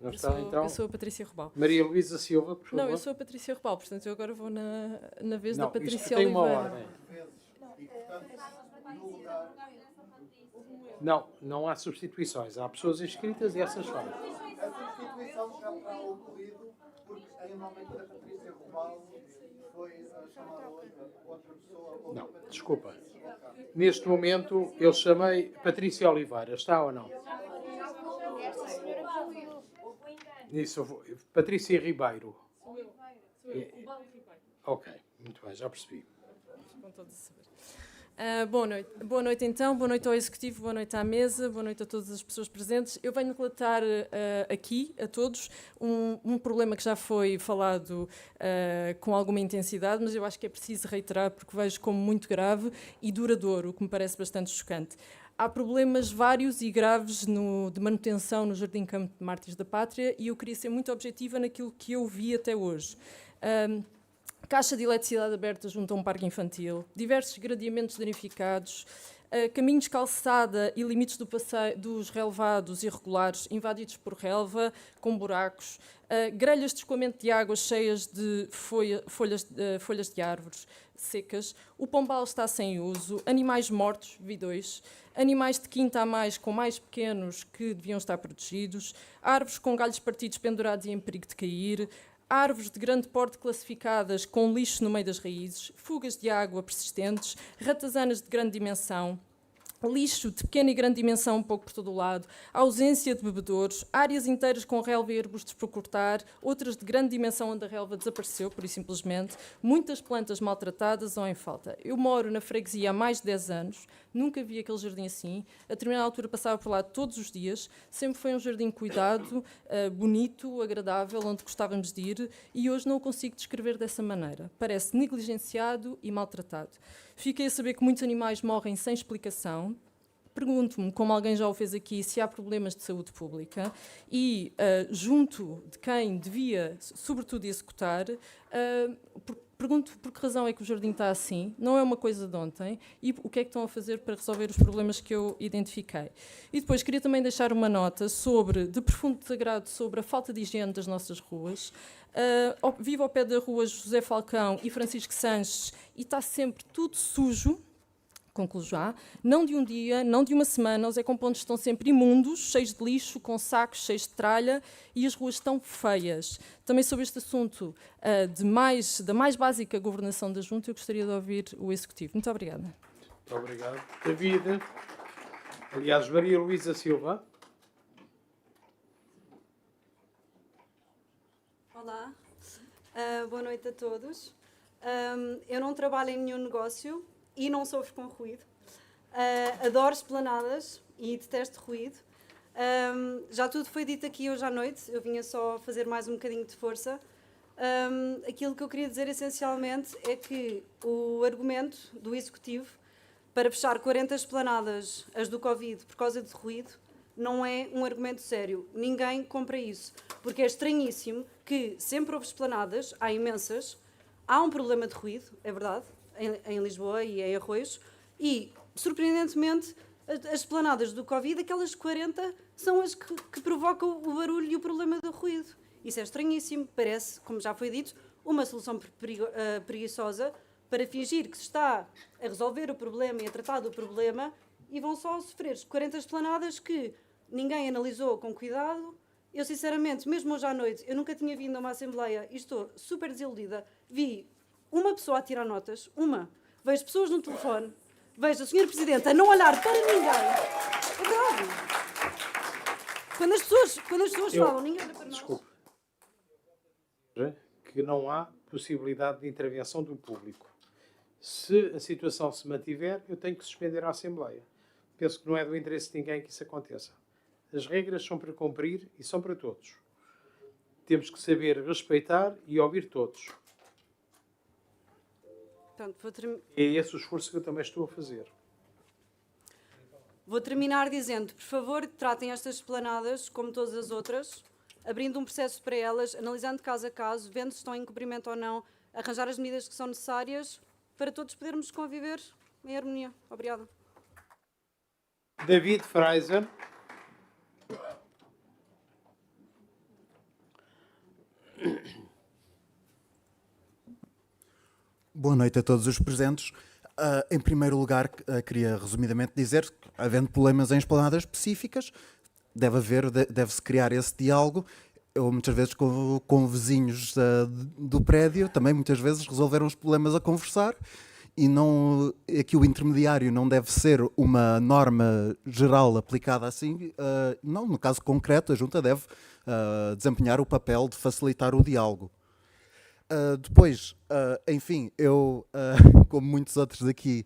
Não está, então? Eu sou a Patrícia Robal. Maria Luísa Silva, por favor. Não, eu sou a Patrícia Robal, portanto eu agora vou na vez da Patrícia isto tem Oliveira. uma ordem. Não há substituições. Há pessoas inscritas e essas são. A substituição já terá ocorrido porque em nome da Patrícia Robal foi chamada outra pessoa. Não, desculpa. Neste momento eu chamei Patrícia Oliveira. Está ou não? Isso, Patrícia Ribeiro. Sou eu. Robal Ribeiro. Ok, muito bem, já percebi. Com todos a saber. Boa noite então, boa noite ao Executivo, boa noite à mesa, boa noite a todas as pessoas presentes. Eu venho relatar aqui a todos um problema que já foi falado com alguma intensidade, mas eu acho que é preciso reiterar porque vejo como muito grave e duradouro, o que me parece bastante chocante. Há problemas vários e graves de manutenção no Jardim Campo de Mártires da Pátria e eu queria ser muito objetiva naquilo que eu vi até hoje. Caixa de eletricidade aberta junto a um parque infantil, diversos gradeamentos danificados, caminhos de calçada e limites dos relevados irregulares invadidos por relva, com buracos, grelhas de escoamento de água cheias de folhas de árvores secas, o pombal está sem uso, animais mortos, vi 2, animais de quinta a mais com mais pequenos que deviam estar protegidos, árvores com galhos partidos pendurados e em perigo de cair, árvores de grande porte classificadas com lixo no meio das raízes, fugas de água persistentes, ratazanas de grande dimensão, lixo de pequena e grande dimensão um pouco por todo o lado, ausência de bebedouros, áreas inteiras com relva e arbustos por cortar, outras de grande dimensão onde a relva desapareceu, por isso simplesmente, muitas plantas maltratadas ou em falta. Eu moro na freguesia há mais de 10 anos, nunca vi aquele jardim assim, a determinada altura passava por lá todos os dias, sempre foi um jardim cuidado, bonito, agradável, onde gostávamos de ir e hoje não o consigo descrever dessa maneira. Parece negligenciado e maltratado. Fiquei a saber que muitos animais morrem sem explicação. Pergunto-me, como alguém já o fez aqui, se há problemas de saúde pública e, junto de quem devia, sobretudo, executar, pergunto por que razão é que o jardim está assim, não é uma coisa de ontem, e o que é que estão a fazer para resolver os problemas que eu identifiquei. E depois queria também deixar uma nota de profundo desagrado sobre a falta de higiene das nossas ruas. Vivo ao pé da rua José Falcão e Francisco Sanches e está sempre tudo sujo, concluo já, não de um dia, não de uma semana, os ecopontos estão sempre imundos, cheios de lixo, com sacos cheios de tralha e as ruas estão feias. Também sobre este assunto da mais básica governação da Junta, eu gostaria de ouvir o Executivo. Muito obrigada. Muito obrigado. David, aliás, Maria Luísa Silva. Olá, boa noite a todos. Eu não trabalho em nenhum negócio e não sofro com ruído. Adoro esplanadas e detesto ruído. Já tudo foi dito aqui hoje à noite, eu vinha só fazer mais um bocadinho de força. Aquilo que eu queria dizer essencialmente é que o argumento do Executivo para fechar 40 esplanadas, as do Covid, por causa de ruído, não é um argumento sério. Ninguém compra isso. Porque é estranhíssimo que sempre houve esplanadas, há imensas, há um problema de ruído, é verdade, em Lisboa e em Arroios, e, surpreendentemente, as esplanadas do Covid, aquelas 40, são as que provocam o barulho e o problema do ruído. Isso é estranhíssimo. Parece, como já foi dito, uma solução preguiçosa para fingir que se está a resolver o problema e a tratar do problema, e vão só sofrer 40 esplanadas que ninguém analisou com cuidado. Eu, sinceramente, mesmo hoje à noite, eu nunca tinha vindo a uma Assembleia e estou super desiludida. Vi uma pessoa a tirar notas, vejo pessoas no telefone, vejo a Sra. Presidente a não olhar para ninguém. É verdade. Quando as pessoas falam, ninguém olha para nós. Desculpe. Que não há possibilidade de intervenção do público. Se a situação se mantiver, eu tenho que suspender a Assembleia. Penso que não é do interesse de ninguém que isso aconteça. As regras são para cumprir e são para todos. Temos que saber respeitar e ouvir todos. Portanto, É esse o esforço que eu também estou a fazer. Vou terminar dizendo, por favor, tratem estas esplanadas como todas as outras, abrindo um processo para elas, analisando caso a caso, vendo se estão em cumprimento ou não, arranjar as medidas que são necessárias para todos podermos conviver em harmonia. Obrigada. David Fraser. Boa noite a todos os presentes. Em primeiro lugar, queria resumidamente dizer que, havendo problemas em esplanadas específicas, deve-se criar esse diálogo. Eu, muitas vezes, com vizinhos do prédio, também muitas vezes resolveram os problemas a conversar, e aqui o intermediário não deve ser uma norma geral aplicada assim. Não, no caso concreto, a Junta deve desempenhar o papel de facilitar o diálogo. Depois, enfim, eu, como muitos outros aqui,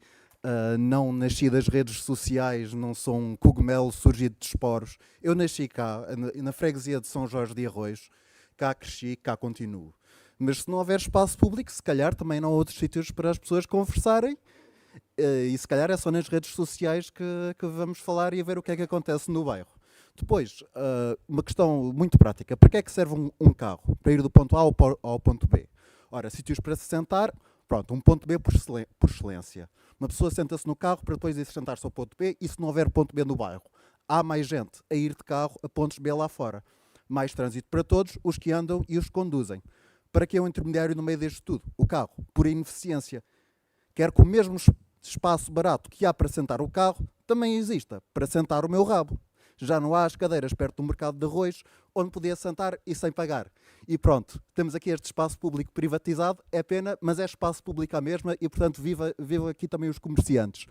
não nasci das redes sociais, não sou um cogumelo surgido de esporos. Eu nasci cá, na freguesia de São Jorge de Arroios, cá cresci, cá continuo. Mas se não houver espaço público, se calhar também não há outros sítios para as pessoas conversarem, e se calhar é só nas redes sociais que vamos falar e a ver o que é que acontece no bairro. Depois, uma questão muito prática. Para que é que serve um carro? Para ir do ponto A ao ponto B? Ora, sítios para se sentar, pronto, um ponto B por excelência. Uma pessoa senta-se no carro para depois ir sentar-se ao ponto B, e se não houver ponto B no bairro, há mais gente a ir de carro a pontos B lá fora. Mais trânsito para todos, os que andam e os que conduzem. Para que é um intermediário no meio disto tudo? O carro, por ineficiência. Quer que o mesmo espaço barato que há para sentar o carro também exista para sentar o meu rabo. Já não há as cadeiras perto do mercado de Arroios onde podia sentar e sem pagar. E pronto, temos aqui este espaço público privatizado, é pena, mas é espaço público à mesma e, portanto, viva aqui também os comerciantes.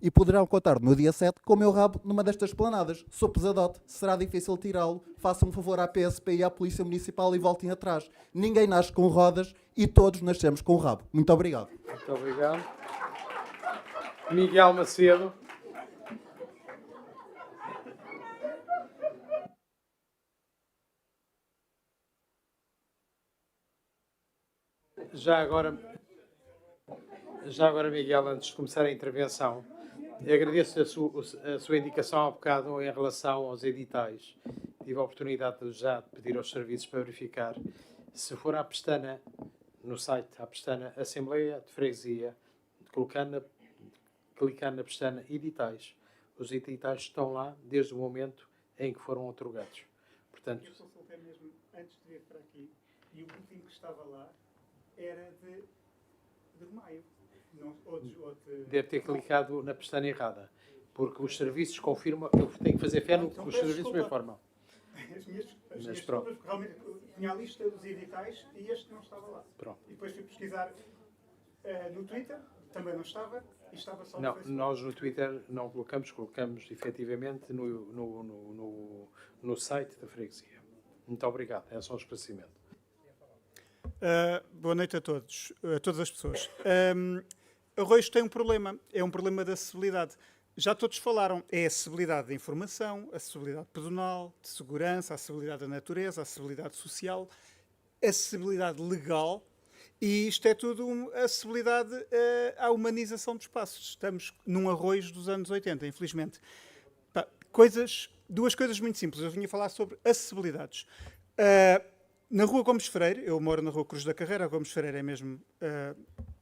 E poderão contar no dia 7 com o meu rabo numa destas esplanadas. Sou pesadote, será difícil tirá-lo. Façam um favor à PSP e à Polícia Municipal e voltem atrás. Ninguém nasce com rodas e todos nascemos com o rabo. Muito obrigado. Muito obrigado. Miguel Macedo. Já agora, Miguel, antes de começar a intervenção, agradeço a sua indicação há bocado em relação aos editais. Tive a oportunidade de já pedir aos serviços para verificar. Se for à pestana, no site, à pestana Assembleia de Freguesia, clicando na pestana Editais, os editais estão lá desde o momento em que foram outorgados. Portanto, eu só soltei mesmo antes de vir para aqui, e o boletim que estava lá era de maio. Deve ter clicado na pestana errada, porque os serviços confirmam. Eu tenho que fazer fé no que os serviços me informam. As minhas desculpas, porque realmente tinha a lista dos editais e este não estava lá. Pronto. E depois fui pesquisar no Twitter, também não estava, e estava só no Não, Facebook. nós no Twitter não colocamos efetivamente no site da freguesia. Muito obrigado, é só um esclarecimento. Boa noite a todos, a todas as pessoas. Arroios tem um problema, é um problema de acessibilidade. Já todos falaram, é a acessibilidade da informação, a acessibilidade pedonal, de segurança, a acessibilidade da natureza, a acessibilidade social, a acessibilidade legal E isto é tudo acessibilidade à humanização dos espaços. Estamos num Arroios dos anos 80, infelizmente. Pá, duas coisas muito simples. Eu vinha falar sobre acessibilidades. Na Rua Gomes Freire, eu moro na Rua Cruz da Carreira, a Gomes Freire é mesmo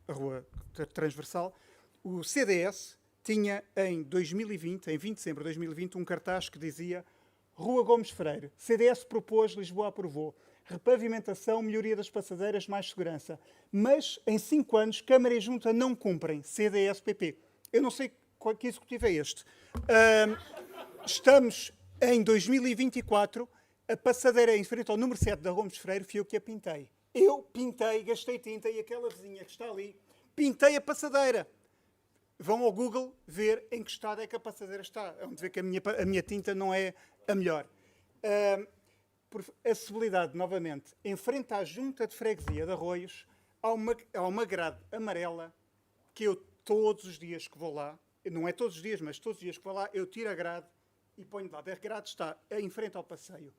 a rua transversal. O CDS tinha em 2020, em 20 de dezembro de 2020, um cartaz que dizia: Rua Gomes Freire, CDS propôs, Lisboa aprovou. Repavimentação, melhoria das passadeiras, mais segurança. Mas, em 5 anos, Câmara e Junta não cumprem. CDS-PP. Eu não sei que executivo é este. Estamos em 2024, a passadeira em frente ao número 7 da Gomes Freire fui eu que a pintei. Eu pintei, gastei tinta e aquela vizinha que está ali, pintei a passadeira. Vão ao Google ver em que estado é que a passadeira está. É onde vê que a minha tinta não é a melhor. Por acessibilidade, novamente, em frente à Junta de Freguesia de Arroios, há uma grade amarela que eu, todos os dias que vou lá, não é todos os dias, mas todos os dias que vou lá, eu tiro a grade e ponho de lado. A grade está em frente ao passeio.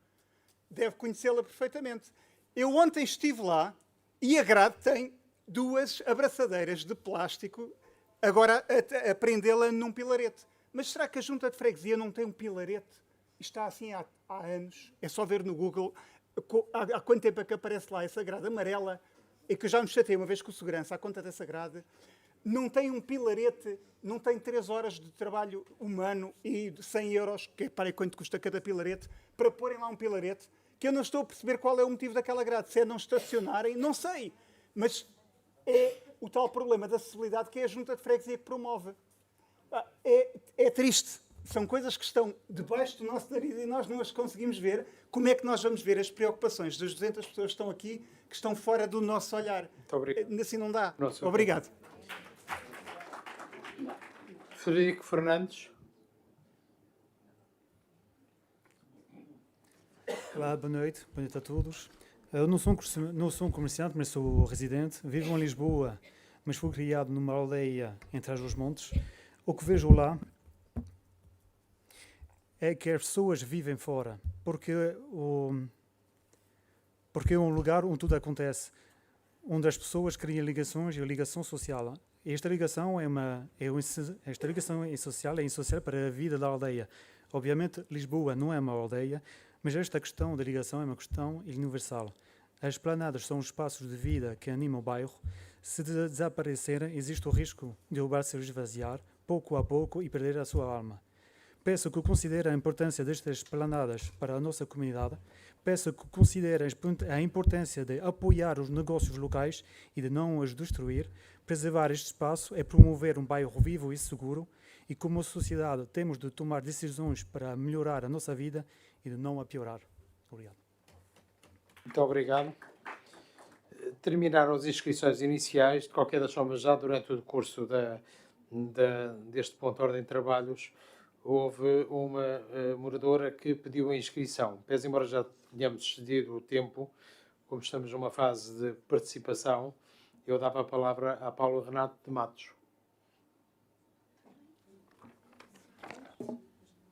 Deve conhecê-la perfeitamente. Eu ontem estive lá e a grade tem 2 abraçadeiras de plástico, agora a prendê-la num pilarete. Mas será que a Junta de Freguesia não tem um pilarete? Está assim há anos. É só ver no Google há quanto tempo é que aparece lá essa grade amarela, e que eu já me chatei uma vez com o segurança à conta dessa grade. Não tem um pilarete, não tem 3 horas de trabalho humano e 100 euros, que para quanto custa cada pilarete, para porem lá um pilarete, que eu não estou a perceber qual é o motivo daquela grade. Se é não estacionarem, não sei. Mas é o tal problema da acessibilidade que é a Junta de Freguesia que promove. É triste. São coisas que estão debaixo do nosso nariz e nós não as conseguimos ver. Como é que nós vamos ver as preocupações das 200 pessoas que estão aqui, que estão fora do nosso olhar? Muito obrigado. Assim não dá. Obrigado. Frederico Fernandes. Olá, boa noite a todos. Eu não sou um comerciante, mas sou residente. Vivo em Lisboa, mas fui criado numa aldeia em Trás-os-Montes. O que vejo lá é que as pessoas vivem fora, porque é um lugar onde tudo acontece, onde as pessoas criam ligações e a ligação social. Esta ligação social é essencial para a vida da aldeia. Obviamente, Lisboa não é uma aldeia, mas esta questão da ligação é uma questão universal. As esplanadas são espaços de vida que animam o bairro. Se desaparecerem, existe o risco de o bar se esvaziar, pouco a pouco, e perder a sua alma. Peço que considere a importância destas esplanadas para a nossa comunidade. Peço que considere a importância de apoiar os negócios locais e de não os destruir. Preservar este espaço é promover um bairro vivo e seguro, e como sociedade temos de tomar decisões para melhorar a nossa vida e de não a piorar. Obrigado. Muito obrigado. Terminaram as inscrições iniciais. De qualquer das formas, já durante o curso deste ponto de ordem de trabalhos, houve uma moradora que pediu a inscrição. Pese embora já tenhamos excedido o tempo, como estamos numa fase de participação, eu dava a palavra a Paulo Renato de Matos.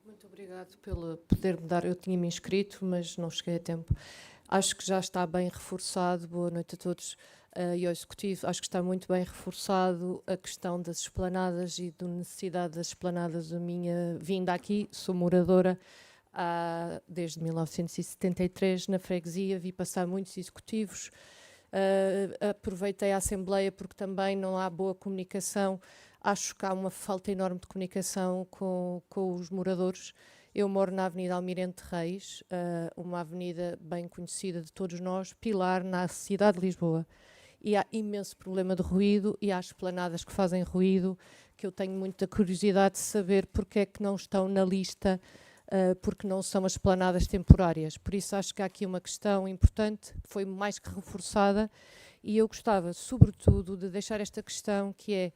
Muito obrigado pelo poder-me dar. Eu tinha-me inscrito, mas não cheguei a tempo. Acho que já está bem reforçado. Boa noite a todos e ao Executivo. Acho que está muito bem reforçado a questão das esplanadas e da necessidade das esplanadas. A minha vinda aqui, sou moradora desde 1973 na freguesia, vi passar muitos executivos. Aproveitei a Assembleia porque também não há boa comunicação. Acho que há uma falta enorme de comunicação com os moradores. Eu moro na Avenida Almirante Reis, uma avenida bem conhecida de todos nós, pilar na cidade de Lisboa. E há imenso problema de ruído e há esplanadas que fazem ruído, que eu tenho muita curiosidade de saber porque é que não estão na lista, porque não são as esplanadas temporárias. Por isso acho que há aqui uma questão importante, foi mais que reforçada, e eu gostava, sobretudo, de deixar esta questão que é: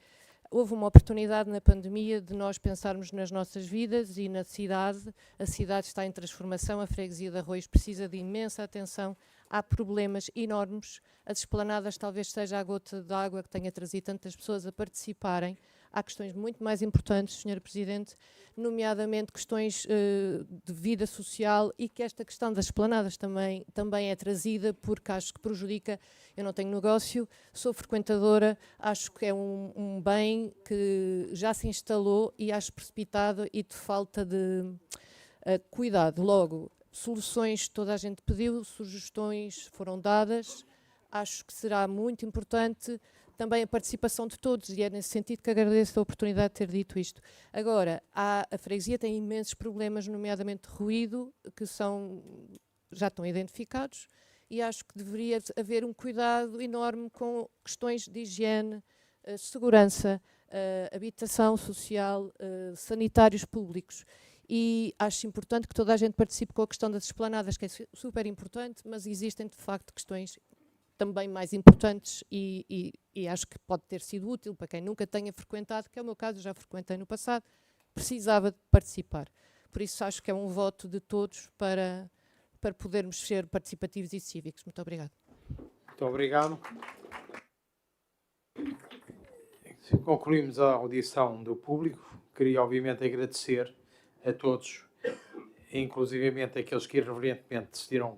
houve uma oportunidade na pandemia de nós pensarmos nas nossas vidas e na cidade. A cidade está em transformação, a freguesia de Arroios precisa de imensa atenção, há problemas enormes. As esplanadas talvez seja a gota d'água que tenha trazido tantas pessoas a participarem. há questões muito mais importantes, Sra. Presidente, nomeadamente questões de vida social, e que esta questão das esplanadas também é trazida, porque acho que prejudica. Eu não tenho negócio, sou frequentadora, acho que é um bem que já se instalou e acho precipitado e de falta de cuidado. Logo, soluções toda a gente pediu, sugestões foram dadas, acho que será muito importante também a participação de todos, e é nesse sentido que agradeço a oportunidade de ter dito isto. Agora, a freguesia tem imensos problemas, nomeadamente de ruído, que já estão identificados, e acho que deveria haver um cuidado enorme com questões de higiene, segurança, habitação social, sanitários públicos. E acho importante que toda a gente participe com a questão das esplanadas, que é super importante, mas existem de facto questões também mais importantes e acho que pode ter sido útil para quem nunca tenha frequentado, que é o meu caso, já frequentei no passado, precisava de participar. Por isso acho que é um voto de todos para podermos ser participativos e cívicos. Muito obrigada. Muito obrigado. Concluímos a audição do público. Queria obviamente agradecer a todos, inclusivamente aqueles que irreverentemente decidiram